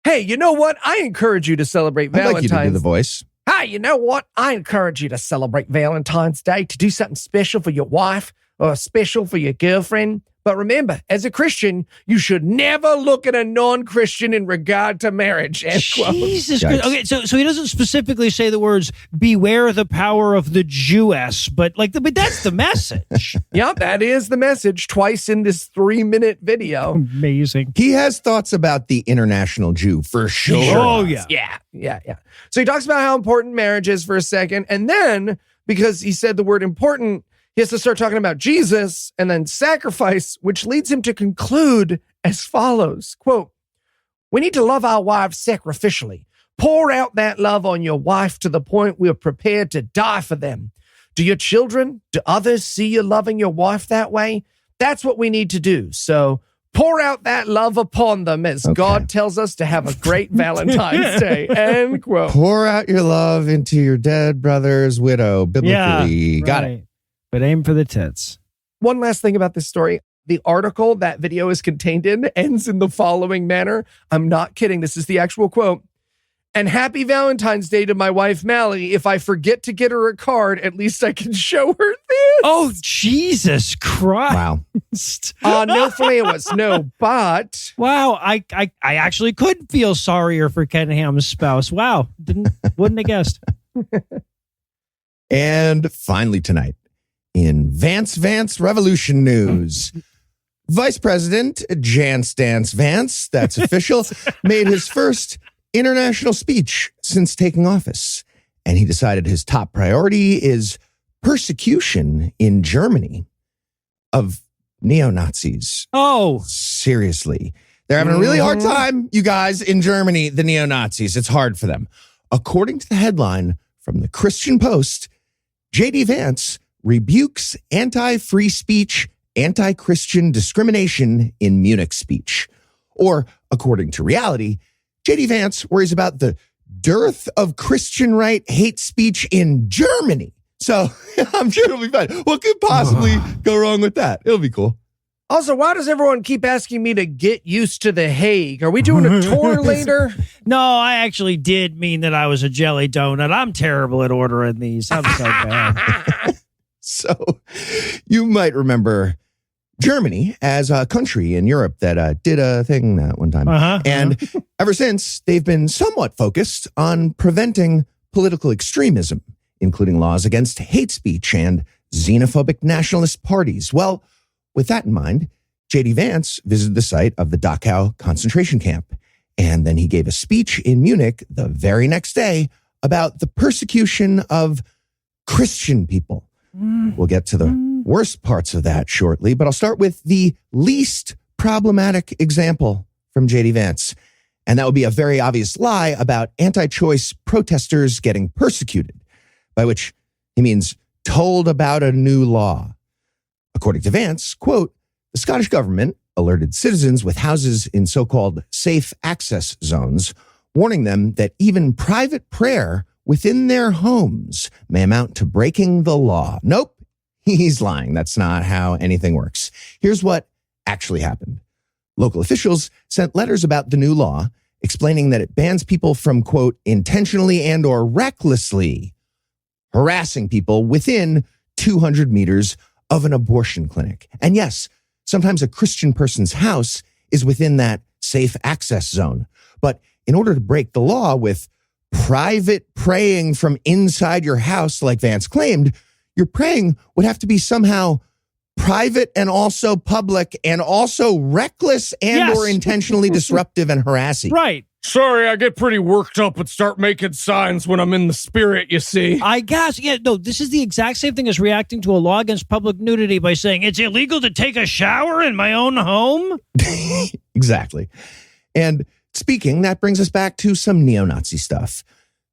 "Hey, you know what? I encourage you to celebrate I'd like you Valentine's to do the voice. Hey, you know what? I encourage you to celebrate Valentine's Day, to do something special for your wife or special for your girlfriend. But remember, as a Christian, you should never look at a non-Christian in regard to marriage." End quote. Jesus Yikes. Christ. Okay, so he doesn't specifically say the words "beware the power of the Jewess," but that's the message. Yep, that is the message twice in this 3-minute video. Amazing. He has thoughts about the international Jew for sure. Oh yeah. Yeah. So he talks about how important marriage is for a second. And then, because he said the word important, he has to start talking about Jesus and then sacrifice, which leads him to conclude as follows, quote, "We need to love our wives sacrificially. Pour out that love on your wife to the point we're prepared to die for them. Do your children, do others see you loving your wife that way? That's what we need to do. So pour out that love upon them as God tells us to have a great Valentine's Day." End quote. Pour out your love into your dead brother's widow, biblically. Got it. But aim for the tits. One last thing about this story. The article that video is contained in ends in the following manner. I'm not kidding. This is the actual quote. "And happy Valentine's Day to my wife, Mally. If I forget to get her a card, at least I can show her this." Oh, Jesus Christ. Wow. No flowers, no, but... Wow, I actually could feel sorrier for Ken Ham's spouse. Wow, wouldn't have guessed. And finally tonight, in Vance Revolution news, Vice President Jan Stance Vance, that's official, made his first international speech since taking office. And he decided his top priority is persecution in Germany of neo-Nazis. Oh, Seriously. They're having a really hard time, you guys, in Germany, the neo-Nazis. It's hard for them. According to the headline from the Christian Post, J.D. Vance rebukes anti-free speech, anti-Christian discrimination in Munich speech. Or, according to reality, J.D. Vance worries about the dearth of Christian right hate speech in Germany. So I'm sure it'll be fine. What could possibly go wrong with that? It'll be cool. Also, why does everyone keep asking me to get used to The Hague? Are we doing a tour later? no, I actually did mean that I was a jelly donut. I'm terrible at ordering these. I'm so bad. So you might remember Germany as a country in Europe that did a thing that one time. And ever since, they've been somewhat focused on preventing political extremism, including laws against hate speech and xenophobic nationalist parties. Well, with that in mind, J.D. Vance visited the site of the Dachau concentration camp, and then he gave a speech in Munich the very next day about the persecution of Christian people. We'll get to the worst parts of that shortly, but I'll start with the least problematic example from J.D. Vance, and that would be a very obvious lie about anti-choice protesters getting persecuted, by which he means told about a new law. According to Vance, quote, the Scottish government alerted citizens with houses in so-called safe access zones, warning them that even private prayer within their homes may amount to breaking the law. Nope, he's lying. That's not how anything works. Here's what actually happened. Local officials sent letters about the new law explaining that it bans people from, quote, intentionally and or recklessly harassing people within 200 meters of an abortion clinic. And yes, sometimes a Christian person's house is within that safe access zone. But in order to break the law with private praying from inside your house, like Vance claimed, your praying would have to be somehow private and also public and also reckless and or intentionally disruptive and harassing. Right. Sorry, I get pretty worked up and start making signs when I'm in the spirit, you see. I guess. Yeah, no, this is the exact same thing as reacting to a law against public nudity by saying it's illegal to take a shower in my own home. Exactly. And speaking, that brings us back to some neo-Nazi stuff.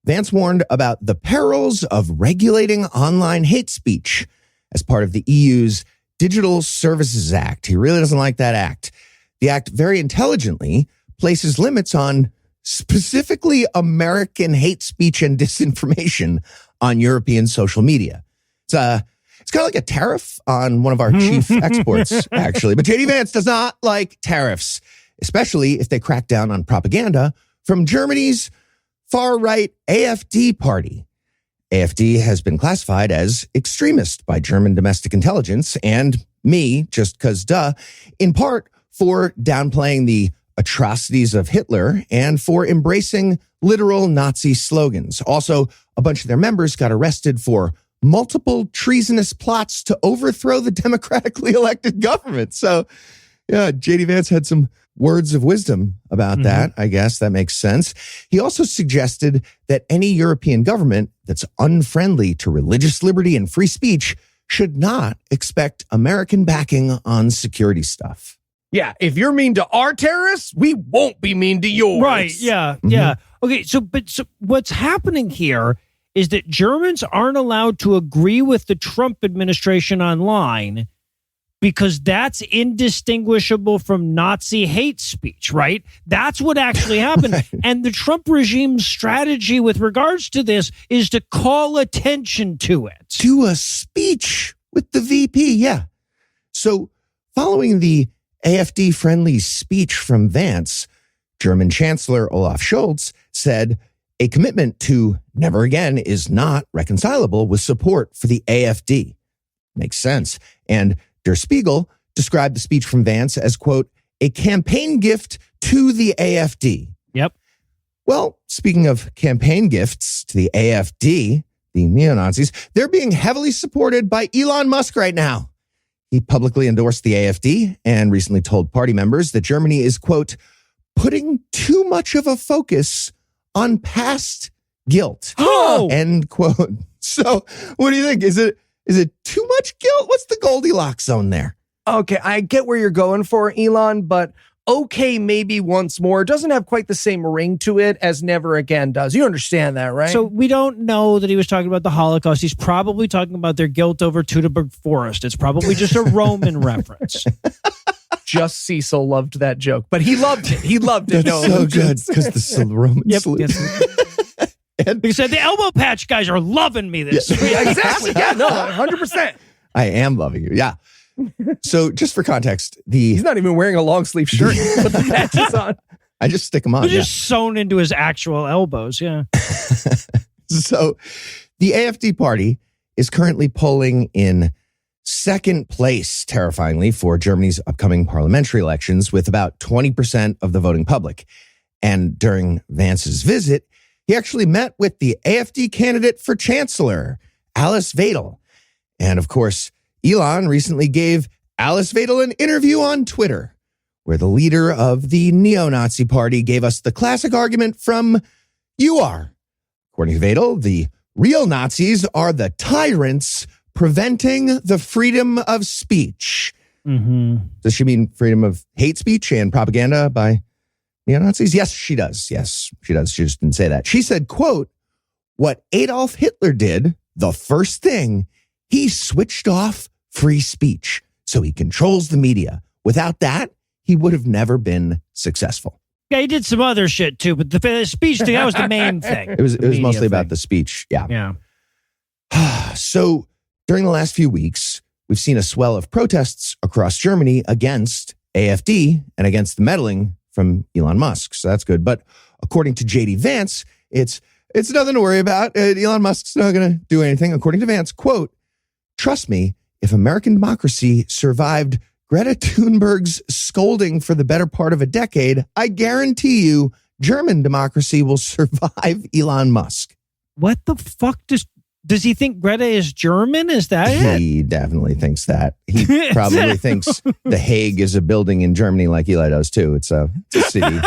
Vance warned about the perils of regulating online hate speech as part of the EU's Digital Services Act. He really doesn't like that act. The act very intelligently places limits on specifically American hate speech and disinformation on European social media. It's kind of like a tariff on one of our chief exports, actually. But J.D. Vance does not like tariffs, especially if they crack down on propaganda from Germany's far-right AfD party. AfD has been classified as extremist by German domestic intelligence and me, just because duh, in part for downplaying the atrocities of Hitler and for embracing literal Nazi slogans. Also, a bunch of their members got arrested for multiple treasonous plots to overthrow the democratically elected government. So, yeah, J.D. Vance had some words of wisdom about that. I guess that makes sense. He also suggested that any European government that's unfriendly to religious liberty and free speech should not expect American backing on security stuff. Yeah, if you're mean to our terrorists, we won't be mean to yours. Right, yeah, yeah. Okay, so what's happening here is that Germans aren't allowed to agree with the Trump administration online because that's indistinguishable from Nazi hate speech, right? That's what actually happened. Right. And the Trump regime's strategy with regards to this is to call attention to it. To a speech with the VP, yeah. So following the AfD-friendly speech from Vance, German Chancellor Olaf Scholz said a commitment to never again is not reconcilable with support for the AfD. Makes sense. And Der Spiegel described the speech from Vance as, quote, a campaign gift to the AfD. Yep. Well, speaking of campaign gifts to the AfD, the neo-Nazis, they're being heavily supported by Elon Musk right now. He publicly endorsed the AfD and recently told party members that Germany is, quote, putting too much of a focus on past guilt. Oh! End quote. So what do you think? Is it too much guilt? What's the Goldilocks zone there? Okay, I get where you're going for, Elon, but okay, maybe once more. It doesn't have quite the same ring to it as never again does. You understand that, right? So we don't know that he was talking about the Holocaust. He's probably talking about their guilt over Teutoburg Forest. It's probably just a Roman reference. Just Cecil loved that joke, but he loved it. He loved it. That's so good because the Roman salute. Yes. And he said the elbow patch guys are loving me this week. Yeah, exactly. Yeah, no, 100%. I am loving you. Yeah. So just for context, he's not even wearing a long sleeve shirt. Put the patches on. I just stick them on. They're just sewn into his actual elbows. Yeah. So the AfD party is currently polling in second place, terrifyingly, for Germany's upcoming parliamentary elections with about 20% of the voting public. And during Vance's visit, he actually met with the AfD candidate for chancellor, Alice Weidel. And of course, Elon recently gave Alice Weidel an interview on Twitter, where the leader of the neo-Nazi party gave us the classic argument from "You are." According to Weidel, the real Nazis are the tyrants preventing the freedom of speech. Mm-hmm. Does she mean freedom of hate speech and propaganda by neo-Nazis? Yes, she does. Yes, she does. She just didn't say that. She said, quote, "What Adolf Hitler did, the first thing, he switched off free speech. So he controls the media. Without that, he would have never been successful." Yeah, he did some other shit too, but the speech thing, that was the main thing. It was mostly about the speech. Yeah. Yeah. So during the last few weeks, we've seen a swell of protests across Germany against AfD and against the meddling from Elon Musk. So that's good. But according to JD Vance, it's nothing to worry about. Elon Musk's not going to do anything. According to Vance, quote, "Trust me, if American democracy survived Greta Thunberg's scolding for the better part of a decade, I guarantee you German democracy will survive Elon Musk." What the fuck does he think Greta is German? Is that it? He definitely thinks that. He probably thinks The Hague is a building in Germany like Eli does too. It's a city in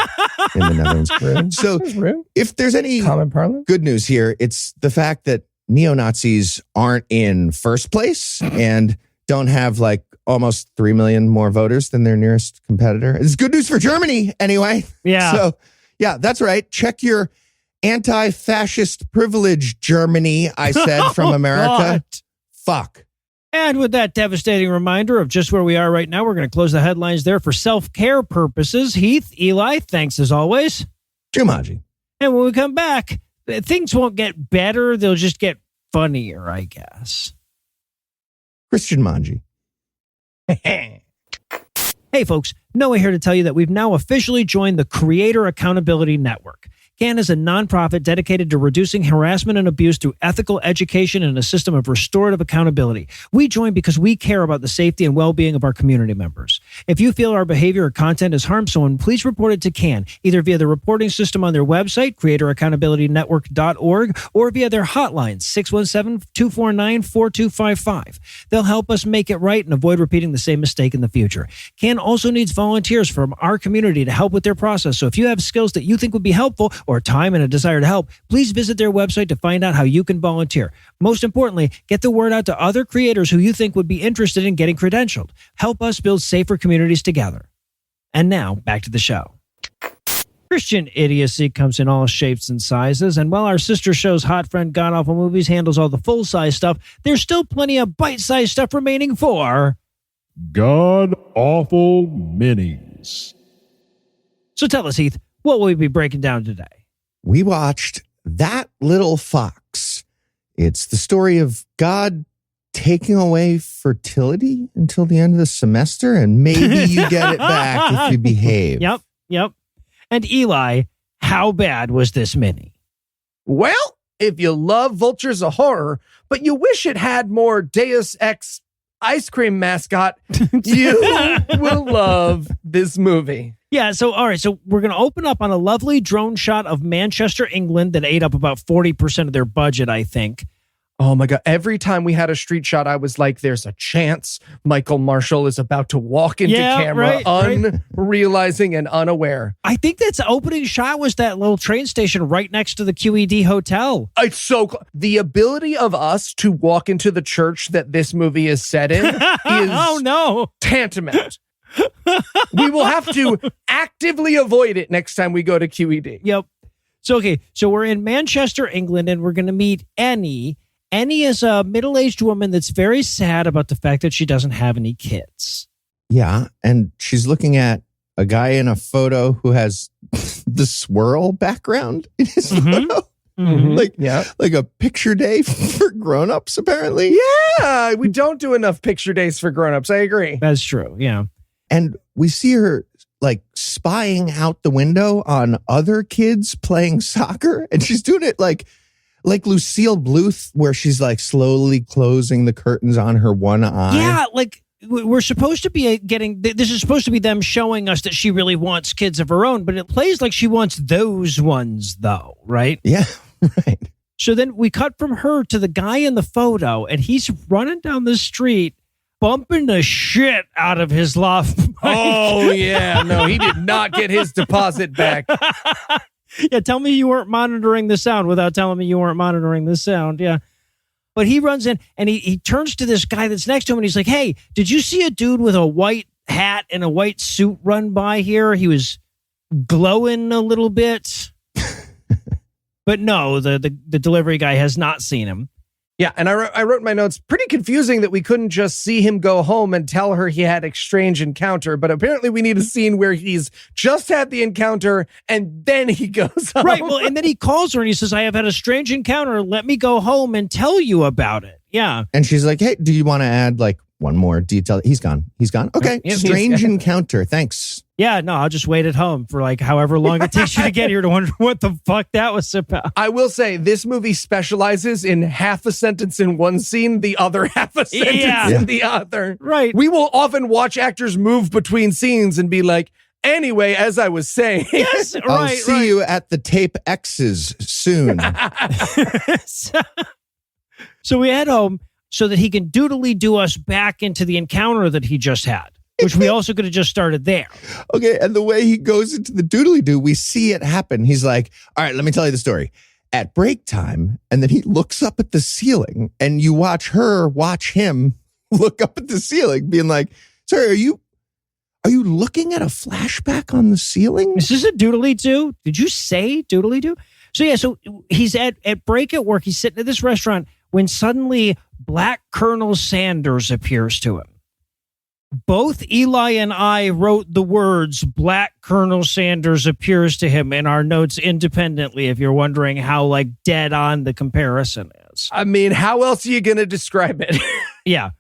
the Netherlands. So if there's any Common parlance? good news here, it's the fact that neo-Nazis aren't in first place and don't have like almost 3 million more voters than their nearest competitor. It's good news for Germany anyway. Yeah. So yeah, that's right. Check your anti-fascist privilege, Germany, I said from America. What? Fuck. And with that devastating reminder of just where we are right now, we're going to close the headlines there for self-care purposes. Heath, Eli, thanks as always. Jumanji. And when we come back, things won't get better. They'll just get funnier, I guess. Christian Manji. Hey, folks. Noah here to tell you that we've now officially joined the Creator Accountability Network. CAN is a nonprofit dedicated to reducing harassment and abuse through ethical education and a system of restorative accountability. We join because we care about the safety and well-being of our community members. If you feel our behavior or content has harmed someone, please report it to CAN, either via the reporting system on their website, creatoraccountabilitynetwork.org, or via their hotline, 617-249-4255. They'll help us make it right and avoid repeating the same mistake in the future. CAN also needs volunteers from our community to help with their process, so if you have skills that you think would be helpful, or time and a desire to help, please visit their website to find out how you can volunteer. Most importantly, get the word out to other creators who you think would be interested in getting credentialed. Help us build safer communities together. And now, back to the show. Christian idiocy comes in all shapes and sizes, and while our sister show's hot friend GodAwfulMovies handles all the full-size stuff, there's still plenty of bite-sized stuff remaining for God Awful Minis. So tell us, Heath, what will we be breaking down today? We watched That Little Fox. It's the story of God taking away fertility until the end of the semester, and maybe you get it back if you behave. Yep. And Eli, how bad was this mini? Well, if you love Vultures of Horror, but you wish it had more Deus Ex ice cream mascot, you will love this movie. Yeah, all right, so we're going to open up on a lovely drone shot of Manchester, England that ate up about 40% of their budget, I think. Oh my God. Every time we had a street shot, I was like, there's a chance Michael Marshall is about to walk into camera, unrealizing and unaware. I think that's the opening shot was that little train station right next to the QED hotel. It's so the ability of us to walk into the church that this movie is set in is tantamount. We will have to actively avoid it next time we go to QED. Yep. So we're in Manchester, England, and we're going to meet Annie. Annie is a middle-aged woman that's very sad about the fact that she doesn't have any kids. Yeah, and she's looking at a guy in a photo who has the swirl background in his photo. Mm-hmm. Like a picture day for grown-ups, apparently. Yeah, we don't do enough picture days for grown-ups. I agree. That's true, yeah. And we see her like spying out the window on other kids playing soccer, and she's doing it like like Lucille Bluth, where she's like slowly closing the curtains on her one eye. Yeah, like we're supposed to be this is supposed to be them showing us that she really wants kids of her own, but it plays like she wants those ones though, right? Yeah, right. So then we cut from her to the guy in the photo, and he's running down the street, bumping the shit out of his loft mic. Oh, yeah. No, he did not get his deposit back. Yeah, tell me you weren't monitoring the sound without telling me you weren't monitoring the sound. Yeah. But he runs in, and he turns to this guy that's next to him, and he's like, hey, did you see a dude with a white hat and a white suit run by here? He was glowing a little bit. But no, the delivery guy has not seen him. Yeah, and I wrote in my notes, pretty confusing that we couldn't just see him go home and tell her he had a strange encounter, but apparently we need a scene where he's just had the encounter and then he goes home. Right, well, and then he calls her and he says, I have had a strange encounter. Let me go home and tell you about it. Yeah. And she's like, hey, do you want to add like one more detail? He's gone. Okay. Yeah, Strange encounter. Thanks. Yeah, no, I'll just wait at home for like however long it takes you to get here to wonder what the fuck that was about. I will say this movie specializes in half a sentence in one scene, the other half a sentence in the other. Right. We will often watch actors move between scenes and be like, anyway, as I was saying. Yes, right. I'll see you at the tape X's soon. So we head home so that he can doodly do us back into the encounter that he just had, which we also could have just started there. Okay, and the way he goes into the doodly-doo, we see it happen. He's like, all right, let me tell you the story. At break time, and then he looks up at the ceiling, and you watch her watch him look up at the ceiling, being like, sorry, are you looking at a flashback on the ceiling? Is this a doodly-doo? Did you say doodly-doo? So yeah, so he's at break at work. He's sitting at this restaurant when suddenly Black Colonel Sanders appears to him. Both Eli and I wrote the words Black Colonel Sanders appears to him in our notes independently, if you're wondering how like dead on the comparison is. I mean, how else are you going to describe it? Yeah.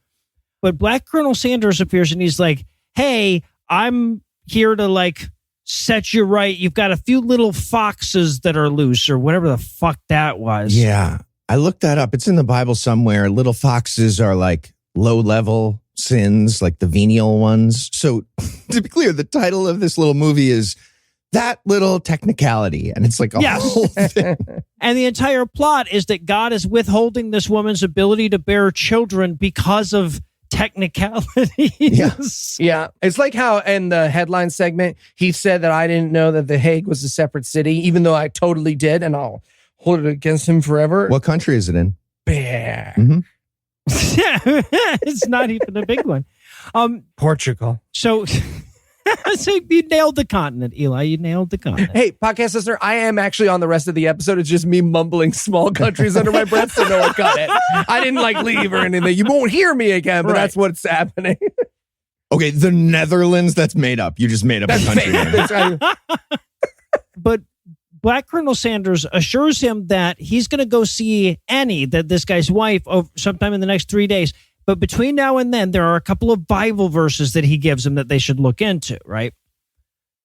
But Black Colonel Sanders appears and he's like, hey, I'm here to like set you right. You've got a few little foxes that are loose or whatever the fuck that was. Yeah, I looked that up. It's in the Bible somewhere. Little foxes are like low-level sins, like the venial ones. So to be clear, the title of this little movie is That Little Technicality. And it's like a whole thing. And the entire plot is that God is withholding this woman's ability to bear children because of technicalities. Yeah. It's like how in the headline segment, he said that I didn't know that The Hague was a separate city, even though I totally did. And I'll hold it against him forever. What country is it in? Bear. Mm-hmm. It's not even a big one. Portugal. So you nailed the continent, Eli. You nailed the continent. Hey, podcast listener, I am actually on the rest of the episode. It's just me mumbling small countries under my breath, so no one got it. I didn't like leave or anything. You won't hear me again, but that's what's happening. Okay, the Netherlands, that's made up. You just made up a country. But Black Colonel Sanders assures him that he's going to go see Annie, that this guy's wife, sometime in the next 3 days. But between now and then, there are a couple of Bible verses that he gives him that they should look into, right?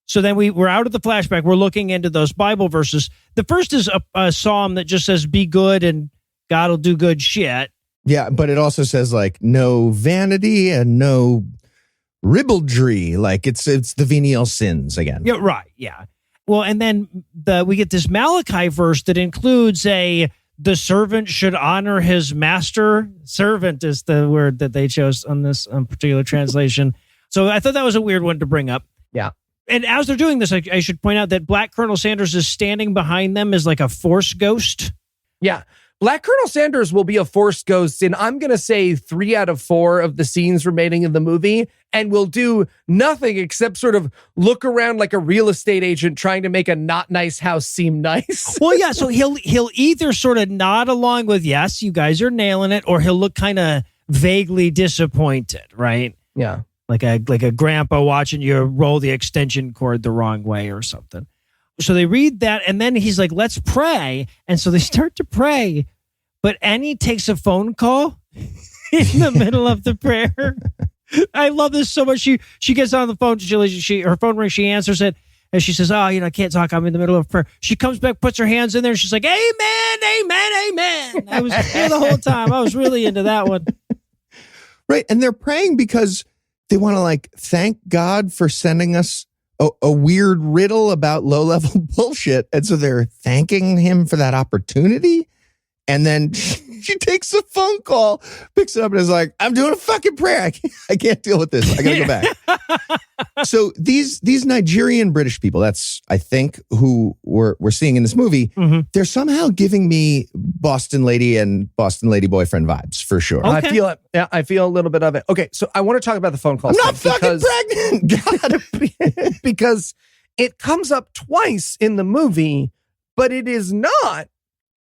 So then we're out of the flashback. We're looking into those Bible verses. The first is a psalm that just says, be good and God will do good shit. Yeah, but it also says like no vanity and no ribaldry. Like it's the venial sins again. Yeah, right. Yeah. Well, and then we get this Malachi verse that includes the servant should honor his master. Servant is the word that they chose on this particular translation. So I thought that was a weird one to bring up. Yeah. And as they're doing this, I should point out that Black Colonel Sanders is standing behind them as like a force ghost. Yeah. Black Colonel Sanders will be a force ghost in, I'm going to say, 3 out of 4 of the scenes remaining in the movie, and will do nothing except sort of look around like a real estate agent trying to make a not nice house seem nice. Well, yeah, so he'll either sort of nod along with, yes, you guys are nailing it, or he'll look kind of vaguely disappointed, right? Yeah. Like a grandpa watching you roll the extension cord the wrong way or something. So they read that, and then he's like, let's pray. And so they start to pray, but Annie takes a phone call in the middle of the prayer. I love this so much. She gets on the phone, her phone rings, she answers it. as she says, I can't talk. I'm in the middle of prayer. She comes back, puts her hands in there. And she's like, amen, amen, amen. I was there the whole time. I was really into that one. Right. And they're praying because they want to like thank God for sending us a weird riddle about low-level bullshit. And so they're thanking him for that opportunity. And then she takes a phone call, picks it up, and is like, I'm doing a fucking prayer. I can't deal with this. I got to go back. So these Nigerian British people, that's, I think, who we're seeing in this movie, they're somehow giving me Boston Lady and Boston Lady boyfriend vibes, for sure. Okay. I feel it. Yeah, I feel a little bit of it. Okay, so I want to talk about the phone call. I'm not fucking pregnant! God. Because it comes up twice in the movie, but it is not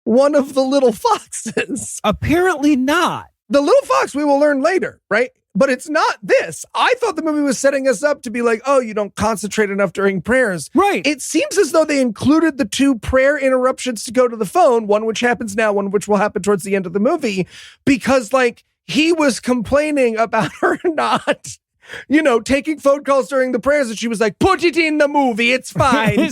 one of the little foxes. Apparently not. The little fox we will learn later, right? But it's not this. I thought the movie was setting us up to be like, oh, you don't concentrate enough during prayers. Right. It seems as though they included the 2 prayer interruptions to go to the phone, one which happens now, one which will happen towards the end of the movie, because like he was complaining about her not, taking phone calls during the prayers, and she was like, put it in the movie. It's fine.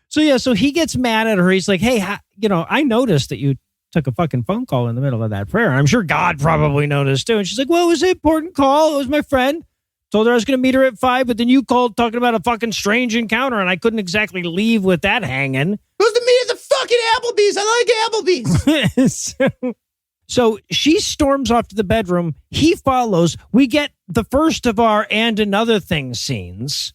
So he gets mad at her. He's like, hey, I noticed that you took a fucking phone call in the middle of that prayer. I'm sure God probably noticed too. And she's like, well, it was an important call. It was my friend. Told her I was going to meet her at 5, but then you called talking about a fucking strange encounter, and I couldn't exactly leave with that hanging. It was to me at the fucking Applebee's. I like Applebee's. So she storms off to the bedroom. He follows. We get the first of our and another thing scenes,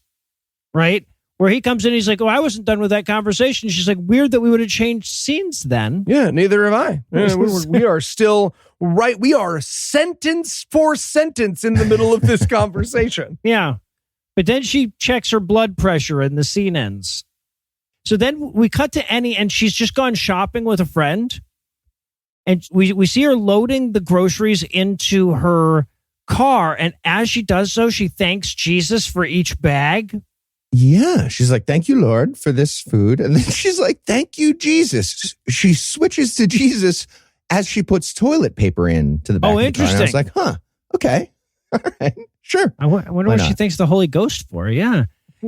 right? Where he comes in, he's like, oh, I wasn't done with that conversation. She's like, weird that we would have changed scenes then. Yeah, neither am I. We are still right. We are sentence for sentence in the middle of this conversation. Yeah. But then she checks her blood pressure and the scene ends. So then we cut to Annie, and she's just gone shopping with a friend. And we see her loading the groceries into her car. And as she does so, she thanks Jesus for each bag. Yeah. She's like, thank you, Lord, for this food. And then she's like, thank you, Jesus. She switches to Jesus as she puts toilet paper into the back of the car. And I was like, huh, okay. All right, sure. I wonder what she thanks the Holy Ghost for. Yeah.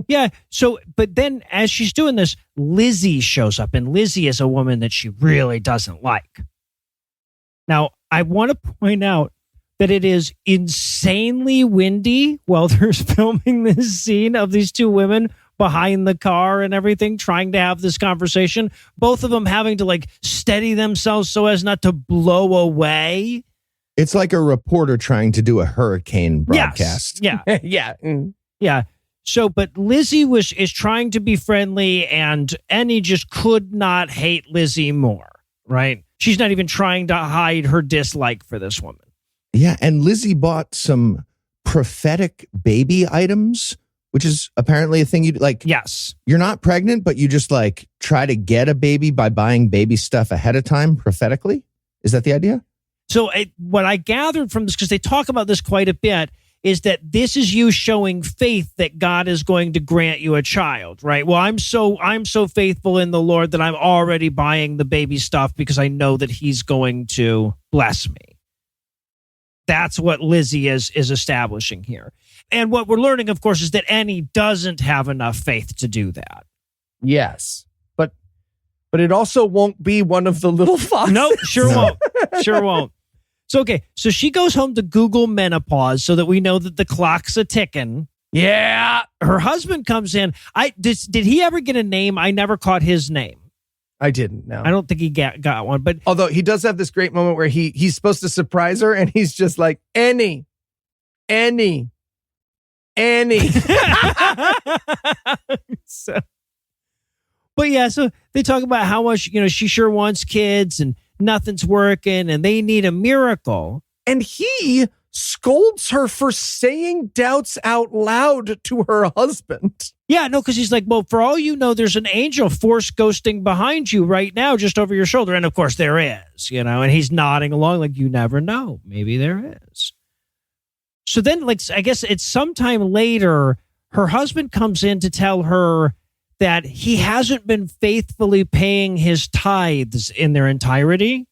Yeah. So, but then as she's doing this, Lizzie shows up, and Lizzie is a woman that she really doesn't like. Now, I want to point out that it is insanely windy while they're filming this scene of these 2 women behind the car and everything, trying to have this conversation. Both of them having to like steady themselves so as not to blow away. It's like a reporter trying to do a hurricane broadcast. Yes. Yeah. Yeah. Yeah. So, but Lizzie is trying to be friendly, and Annie just could not hate Lizzie more, right? She's not even trying to hide her dislike for this woman. Yeah, and Lizzie bought some prophetic baby items, which is apparently a thing you like. Yes. You're not pregnant, but you just like try to get a baby by buying baby stuff ahead of time prophetically. Is that the idea? So what I gathered from this, because they talk about this quite a bit, is that this is you showing faith that God is going to grant you a child, right? Well, I'm so faithful in the Lord that I'm already buying the baby stuff because I know that he's going to bless me. That's what Lizzie is establishing here. And what we're learning, of course, is that Annie doesn't have enough faith to do that. Yes. But it also won't be one of the little foxes. Nope, sure won't. Sure won't. So, okay. So she goes home to Google menopause so that we know that the clock's a ticking. Yeah. Her husband comes in. Did he ever get a name? I never caught his name. I didn't. No, I don't think he got one. But although he does have this great moment where he's supposed to surprise her, and he's just like, Annie. So they talk about how much she sure wants kids and nothing's working, and they need a miracle. And he scolds her for saying doubts out loud to her husband. Yeah, no, because he's like, well, for all you know, there's an angel force ghosting behind you right now, just over your shoulder. And of course there is, and he's nodding along like, you never know. Maybe there is. So then, I guess it's sometime later, her husband comes in to tell her that he hasn't been faithfully paying his tithes in their entirety.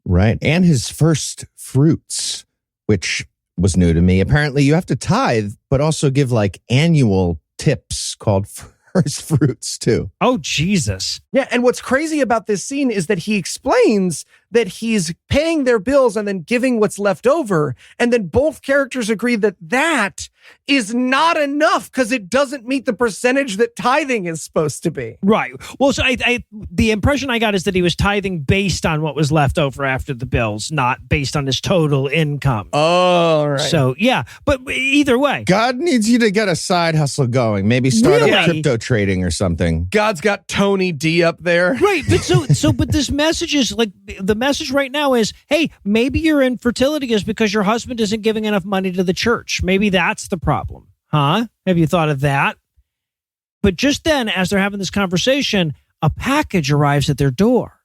Right. And his first fruits, which was new to me. Apparently you have to tithe, but also give annual tips called first fruits too. Oh, Jesus. Yeah, and what's crazy about this scene is that he explains that he's paying their bills and then giving what's left over. And then both characters agree that that is not enough because it doesn't meet the percentage that tithing is supposed to be. Right. Well, so the impression I got is that he was tithing based on what was left over after the bills, not based on his total income. Oh, right. So, yeah. But either way. God needs you to get a side hustle going. Maybe start Really? up crypto trading or something. God's got Tony D up there. Right. But but this message is like, the message right now is, hey, maybe your infertility is because your husband isn't giving enough money to the church. Maybe that's the problem. Huh? Have you thought of that? But just then, as they're having this conversation, a package arrives at their door.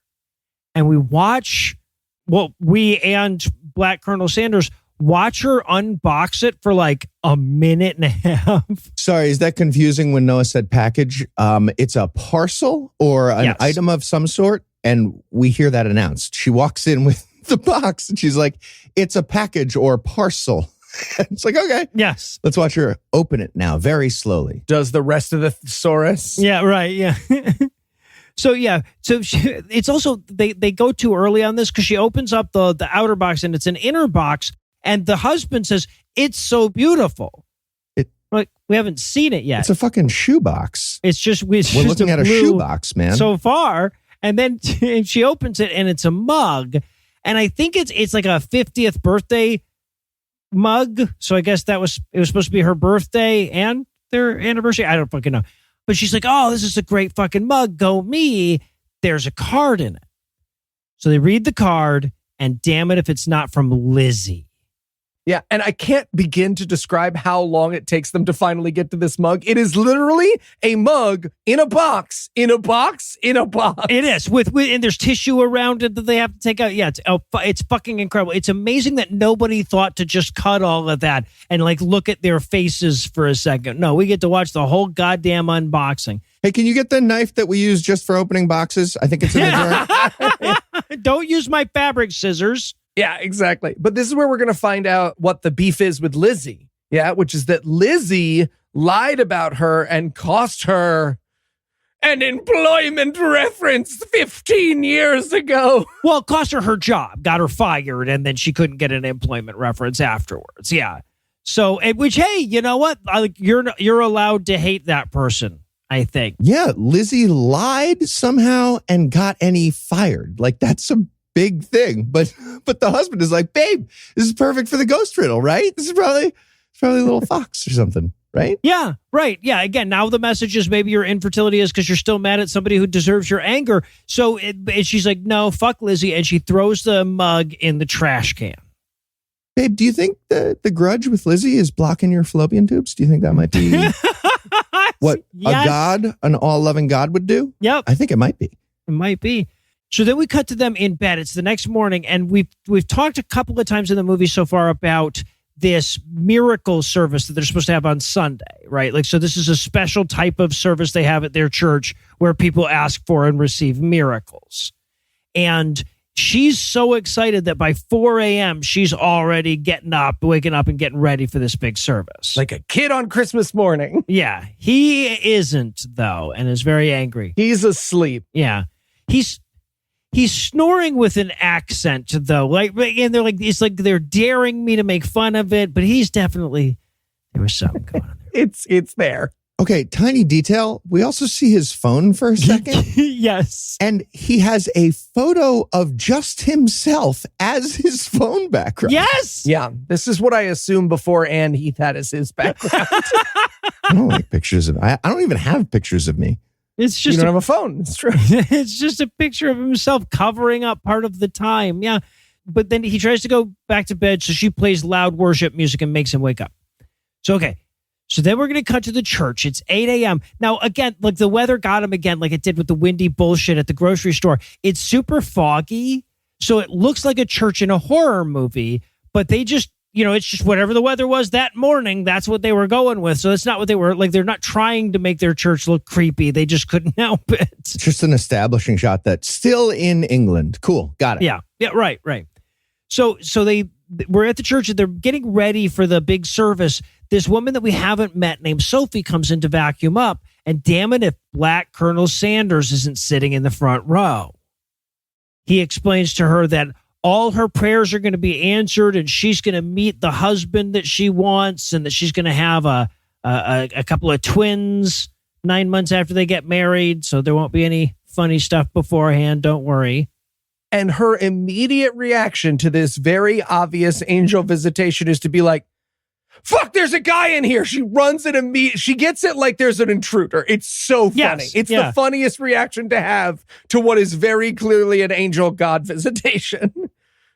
And we watch, we and Black Colonel Sanders watch her unbox it for like a minute and a half. Sorry, is that confusing when Noah said package? It's a parcel or an Yes. item of some sort. And we hear that announced. She walks in with the box and she's like, it's a package or parcel. It's like, okay. Yes. Let's watch her open it now very slowly. Does the rest of the thesaurus? Yeah, right. Yeah. So it's also, they go too early on this because she opens up the outer box and it's an inner box. And the husband says, it's so beautiful. Like, we haven't seen it yet. It's a fucking shoebox. We're We're looking at a shoebox, man. So far. And then she opens it and it's a mug. And I think it's like a 50th birthday mug. So I guess it was supposed to be her birthday and their anniversary. I don't fucking know. But she's like, oh, this is a great fucking mug. Go me. There's a card in it. So they read the card and damn it if it's not from Lizzie. Yeah, and I can't begin to describe how long it takes them to finally get to this mug. It is literally a mug in a box, in a box, in a box. It is with and there's tissue around it that they have to take out. Yeah, it's fucking incredible. It's amazing that nobody thought to just cut all of that and like look at their faces for a second. No, we get to watch the whole goddamn unboxing. Hey, can you get the knife that we use just for opening boxes? I think it's in the drawer. Don't use my fabric scissors. Yeah, exactly. But this is where we're going to find out what the beef is with Lizzie. Yeah, which is that Lizzie lied about her and cost her an employment reference 15 years ago. Well, it cost her job, got her fired, and then she couldn't get an employment reference afterwards. Yeah. So, which, hey, you know what? You're allowed to hate that person, I think. Yeah, Lizzie lied somehow and got Annie fired. Like, that's a big thing. But the husband is like, babe, this is perfect for the ghost riddle, right? This is probably a little fox or something, right? Yeah, right. Yeah. Again, now the message is maybe your infertility is because you're still mad at somebody who deserves your anger. So she's like, no, fuck Lizzie. And she throws the mug in the trash can. Babe, do you think the grudge with Lizzie is blocking your fallopian tubes? Do you think that might be what Yes. an all-loving God would do? Yep. I think it might be. It might be. So then we cut to them in bed. It's the next morning, and we've talked a couple of times in the movie so far about this miracle service that they're supposed to have on Sunday, right? Like, so this is a special type of service they have at their church where people ask for and receive miracles. And she's so excited that by 4 a.m., she's already waking up and getting ready for this big service. Like a kid on Christmas morning. Yeah, he isn't, though, and is very angry. He's asleep. Yeah. He's snoring with an accent, though. And they're like, it's like they're daring me to make fun of it, but there was something going on there. It's there. Okay, tiny detail. We also see his phone for a second. Yes. And he has a photo of just himself as his phone background. Yes. Yeah, this is what I assumed before Ann Heath had as his background. I don't like pictures of I don't even have pictures of me. It's just you don't have a phone. It's true. It's just a picture of himself covering up part of the time. Yeah. But then he tries to go back to bed, so she plays loud worship music and makes him wake up. So, okay. So then we're going to cut to the church. It's 8 a.m. Now, again, like the weather got him again, like it did with the windy bullshit at the grocery store. It's super foggy. So it looks like a church in a horror movie, but they just, it's just whatever the weather was that morning. That's what they were going with. So that's not what they were like. They're not trying to make their church look creepy. They just couldn't help it. It's just an establishing shot that's still in England. Cool. Got it. Yeah. Yeah. Right. So we're at the church and they're getting ready for the big service. this woman that we haven't met named Sophie comes in to vacuum up, and damn it if Black Colonel Sanders isn't sitting in the front row. He explains to her that all her prayers are going to be answered, and she's going to meet the husband that she wants, and that she's going to have a couple of twins 9 months after they get married, so there won't be any funny stuff beforehand, don't worry. And her immediate reaction to this very obvious angel visitation is to be like, fuck, there's a guy in here. She runs it immediately. She gets it like there's an intruder. It's so funny. Yes, It's yeah. the funniest reaction to have to what is very clearly an angel God visitation.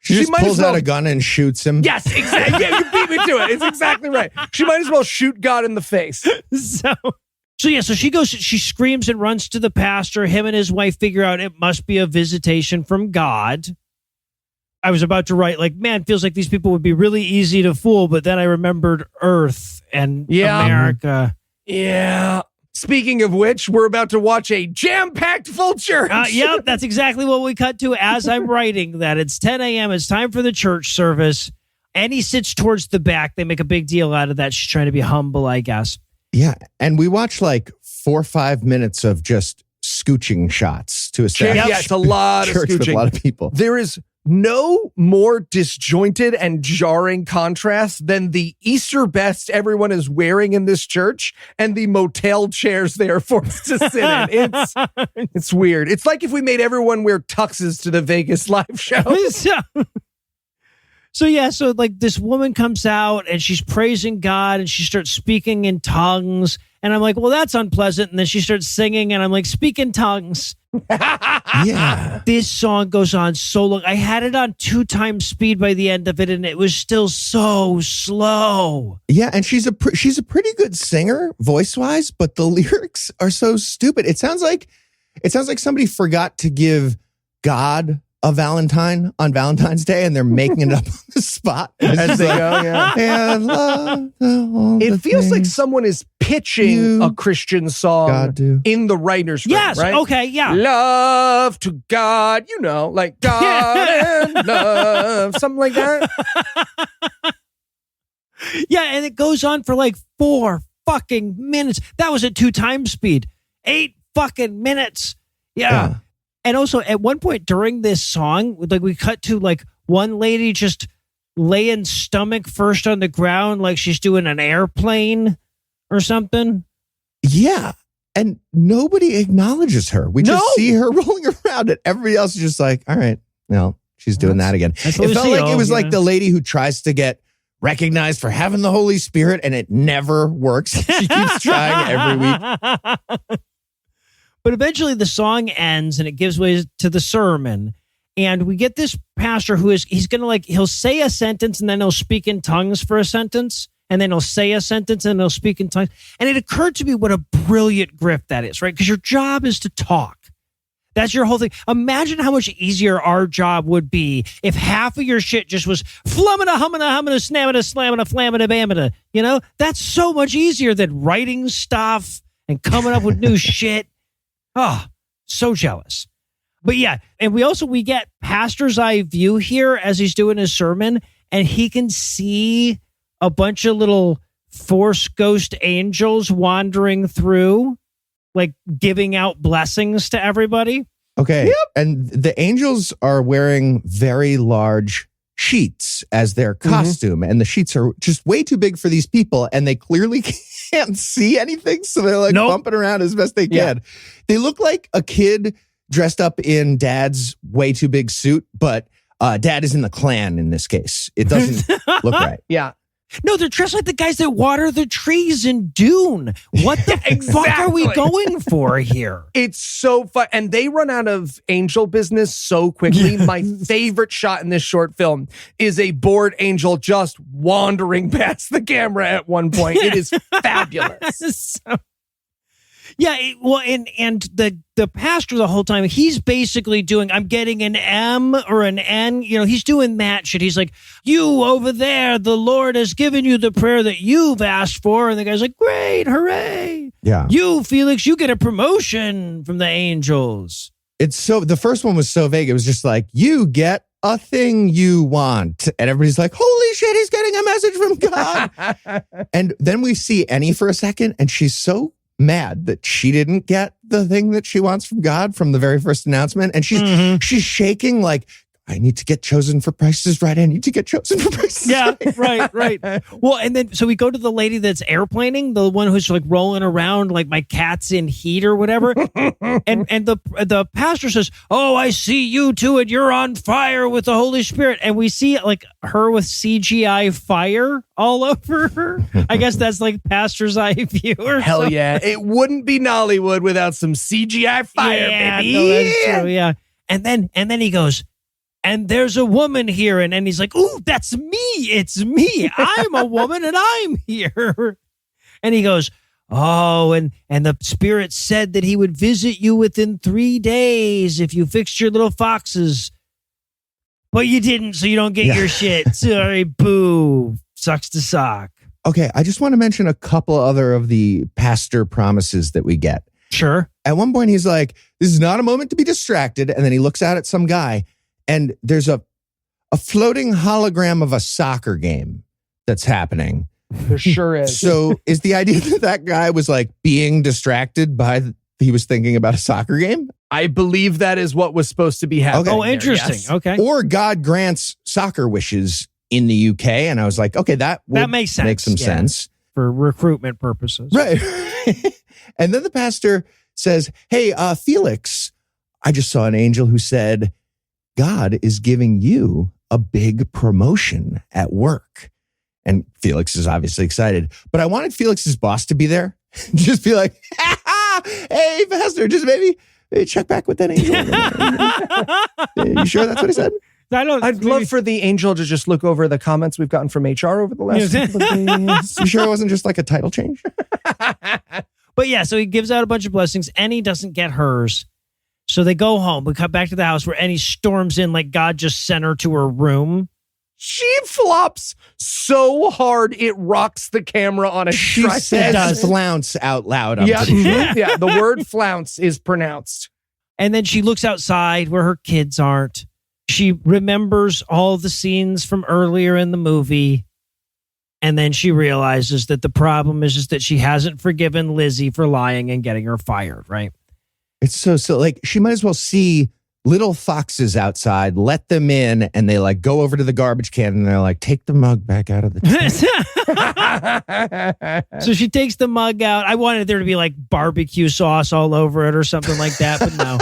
She just might as pulls well- out a gun and shoots him. Yes, exactly. Yeah, you beat me to it. It's exactly right. She might as well shoot God in the face. So she goes, she screams and runs to the pastor. Him and his wife figure out it must be a visitation from God. I was about to write, like, man, feels like these people would be really easy to fool, but then I remembered Earth and America. Yeah. Speaking of which, we're about to watch a jam-packed full church. Yep, that's exactly what we cut to as I'm writing that. It's 10 a.m. It's time for the church service. And he sits towards the back. They make a big deal out of that. She's trying to be humble, I guess. Yeah. And we watch like 4 or 5 minutes of just scooching shots to establish. Yeah, it's a lot of church with scooching. a lot of people. There is no more disjointed and jarring contrast than the Easter best everyone is wearing in this church and the motel chairs they are forced to sit in. It's weird. It's like if we made everyone wear tuxes to the Vegas live show. So like this woman comes out and she's praising God and she starts speaking in tongues. And I'm like, well, that's unpleasant. And then she starts singing and I'm like, speak in tongues. Yeah. This song goes on so long. I had it on 2 times speed by the end of it, and it was still so slow. Yeah, and she's a pretty good singer voice wise, but the lyrics are so stupid. It sounds like somebody forgot to give God a Valentine on Valentine's Day, and they're making it up on the spot As they go, yeah. And love all It the feels like things someone is pitching you, a Christian song God do. in the writer's room, Yes. right? Okay. Yeah. Love to God, like God and love, something like that. Yeah. And it goes on for like 4 fucking minutes. That was at 2 times speed. 8 fucking minutes. Yeah. And also at one point during this song, like we cut to like one lady just laying stomach first on the ground, like she's doing an airplane or something. Yeah. And nobody acknowledges her. We just No. see her rolling around, and everybody else is just like, all right, no, she's doing that again. That's It felt like Lucille, it was you like know? the lady who tries to get recognized for having the Holy Spirit, and it never works. She keeps trying every week. But eventually the song ends and it gives way to the sermon. And we get this pastor he's going to he'll say a sentence and then he'll speak in tongues for a sentence. And then he'll say a sentence and he'll speak in tongues. And it occurred to me what a brilliant grift that is, right? Because your job is to talk. That's your whole thing. Imagine how much easier our job would be if half of your shit just was flummina, hummina, hummina, snammina, slammina, flammina, bamina. You know, that's so much easier than writing stuff and coming up with new shit. Oh, so jealous. But yeah, and we get pastor's eye view here as he's doing his sermon, and he can see a bunch of little Force ghost angels wandering through, like giving out blessings to everybody. Okay. Yep. And the angels are wearing very large sheets as their costume, and the sheets are just way too big for these people, and they clearly can't see anything, so they're like bumping around as best they can. They look like a kid dressed up in dad's way too big suit, but dad is in the Klan in this case. It doesn't look right. Yeah. No, they're dressed like the guys that water the trees in Dune. What the fuck are we going for here? It's so fun. And they run out of angel business so quickly. My favorite shot in this short film is a bored angel just wandering past the camera at one point. It is fabulous. Yeah, and the pastor the whole time, he's basically doing, I'm getting an M or an N, he's doing that shit. He's like, you over there, the Lord has given you the prayer that you've asked for. And the guy's like, great, hooray. Yeah. You, Felix, you get a promotion from the angels. The first one was so vague. It was just like, you get a thing you want. And everybody's like, holy shit, he's getting a message from God. And then we see Annie for a second, and she's so mad that she didn't get the thing that she wants from God from the very first announcement. And she's shaking like, I need to get chosen for Price is Right. I need to get chosen for Price is Right. right. Well, and then so we go to the lady that's airplaning, the one who's like rolling around like my cat's in heat or whatever. and the pastor says, "Oh, I see you too, and you're on fire with the Holy Spirit." And we see like her with CGI fire all over her. I guess that's like pastor's eye view. Hell yeah! It wouldn't be Nollywood without some CGI fire, baby. No, that's true. Yeah. And then he goes, and there's a woman here. And he's like, ooh, that's me. It's me. I'm a woman and I'm here. And he goes, oh, and the Spirit said that he would visit you within 3 days if you fixed your little foxes. But you didn't, so you don't get your shit. Sorry, boo. Sucks to sock. Okay, I just want to mention a couple other of the pastor promises that we get. Sure. At one point, he's like, this is not a moment to be distracted. And then he looks out at some guy. And there's a floating hologram of a soccer game that's happening. There sure is. So is the idea that guy was like being distracted by, he was thinking about a soccer game? I believe that is what was supposed to be happening. Okay. Oh, interesting. Yes. Okay. Or God grants soccer wishes in the UK. And I was like, okay, that makes sense. Make some sense. For recruitment purposes. Right. And then the pastor says, hey, Felix, I just saw an angel who said, God is giving you a big promotion at work. And Felix is obviously excited. But I wanted Felix's boss to be there. Just be like, hey, pastor, just maybe check back with that angel. You sure that's what he said? I'd love for the angel to just look over the comments we've gotten from HR over the last couple of days. You sure it wasn't just like a title change? But yeah, so he gives out a bunch of blessings. Annie doesn't get hers. So they go home. We cut back to the house where Annie storms in like God just sent her to her room. She flops so hard it rocks the camera on a She tripod. says flounce out loud. Yeah, yeah. The word flounce is pronounced. And then she looks outside where her kids aren't. She remembers all the scenes from earlier in the movie. And then she realizes that the problem is that she hasn't forgiven Lizzie for lying and getting her fired, right? It's so like she might as well see little foxes outside, let them in, and they like go over to the garbage can and they're like, take the mug back out of the tank. So she takes the mug out. I wanted there to be like barbecue sauce all over it or something like that, but no.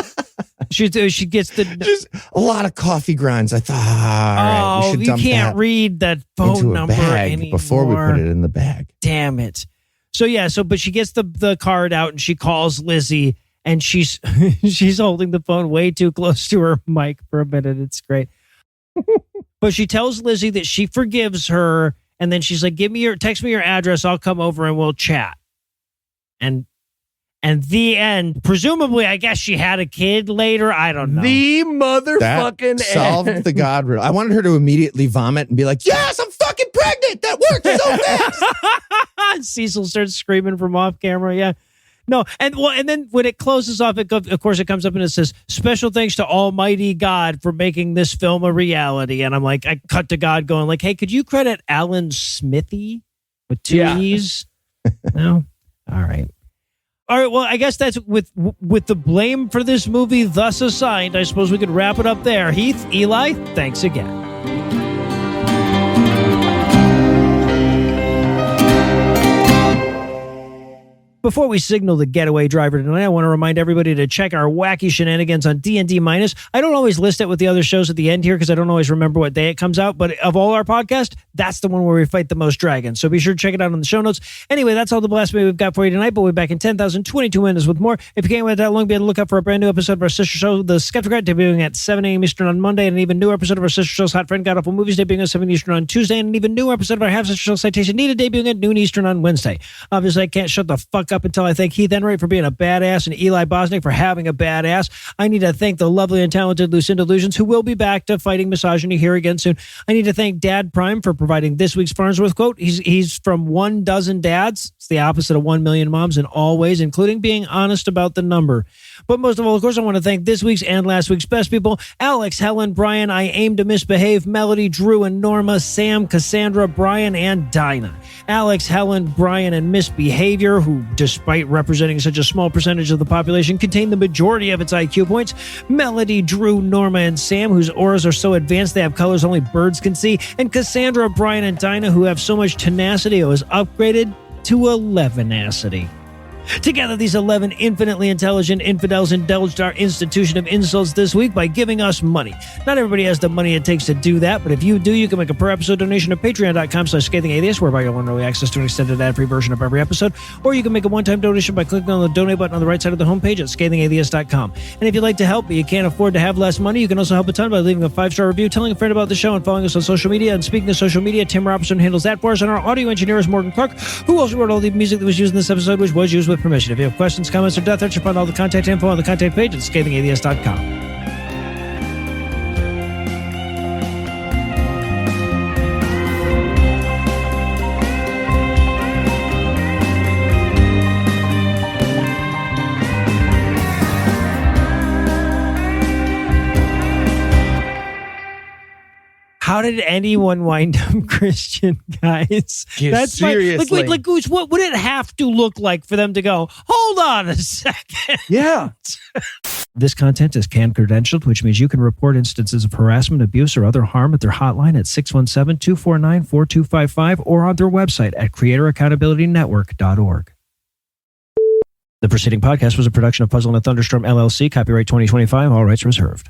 She gets the just a lot of coffee grinds. I thought, all right, we should dump you can't that read that phone into a number bag anymore. before we put it in the bag. Damn it. So yeah, but she gets the card out and she calls Lizzie. And she's holding the phone way too close to her mic for a minute. It's great. But she tells Lizzie that she forgives her. And then she's like, text me your address. I'll come over and we'll chat. And the end. Presumably, I guess she had a kid later. I don't know. The motherfucking that solved the God riddle. I wanted her to immediately vomit and be like, yes, I'm fucking pregnant. That worked so fast. Cecil starts screaming from off camera. Yeah. No, and then when it closes off, of course, it comes up and it says, special thanks to Almighty God for making this film a reality. And I'm like, I cut to God going like, hey, could you credit Alan Smithy with 2 E's? No? All right. All right, well, I guess that's with the blame for this movie thus assigned. I suppose we could wrap it up there. Heath, Eli, thanks again. Before we signal the getaway driver tonight, I want to remind everybody to check our wacky shenanigans on D&D Minus. I don't always list it with the other shows at the end here because I don't always remember what day it comes out. But of all our podcasts, that's the one where we fight the most dragons. So be sure to check it out in the show notes. Anyway, that's all the blasphemy we've got for you tonight. But we'll be back in 10,022 minutes with more. If you can't wait that long, be on the lookout for a brand new episode of our sister show, The Skepticrat, debuting at 7 a.m. Eastern on Monday. And an even newer episode of our sister show's Hot Friend GodAwfulMovies, debuting at 7 Eastern on Tuesday. And an even newer episode of our half-sister show, Citation Needed, debuting at noon Eastern on Wednesday. Obviously, I can't shut the fuck up up until I thank Heath Enright for being a badass and Eli Bosnick for having a badass. I need to thank the lovely and talented Lucinda Lugeons, who will be back to fighting misogyny here again soon. I need to thank Dad Prime for providing this week's Farnsworth quote. He's from 1 dozen dads. It's the opposite of 1 million moms in all ways, including being honest about the number. But most of all, of course, I want to thank this week's and last week's best people: Alex, Helen, Brian, I Aim to Misbehave, Melody, Drew, and Norma, Sam, Cassandra, Brian, and Dinah. Alex, Helen, Brian, and Misbehavior, who, despite representing such a small percentage of the population, contain the majority of its IQ points. Melody, Drew, Norma, and Sam, whose auras are so advanced they have colors only birds can see. And Cassandra, Brian, and Dinah, who have so much tenacity it was upgraded to 11acity. Together, these 11 infinitely intelligent infidels indulged our institution of insults this week by giving us money. Not everybody has the money it takes to do that, but if you do, you can make a per-episode donation at patreon.com/Scathing Atheist, whereby you'll earn early access to an extended ad-free version of every episode, or you can make a one-time donation by clicking on the donate button on the right side of the homepage at ScathingAtheist.com. And if you'd like to help, but you can't afford to have less money, you can also help a ton by leaving a 5-star review, telling a friend about the show, and following us on social media. And speaking of social media, Tim Robertson handles that for us, and our audio engineer is Morgan Clark, who also wrote all the music that was used in this episode, which was used with permission. If you have questions, comments, or death threats, you'll find all the contact info on the contact page at ScathingAtheist.com. How did anyone wind up Christian, guys? Yeah, That's seriously. like Goose, what would it have to look like for them to go, hold on a second? Yeah. This content is CAN credentialed, which means you can report instances of harassment, abuse, or other harm at their hotline at 617-249-4255 or on their website at creatoraccountabilitynetwork.org. The preceding podcast was a production of Puzzle and a Thunderstorm, LLC, copyright 2025, all rights reserved.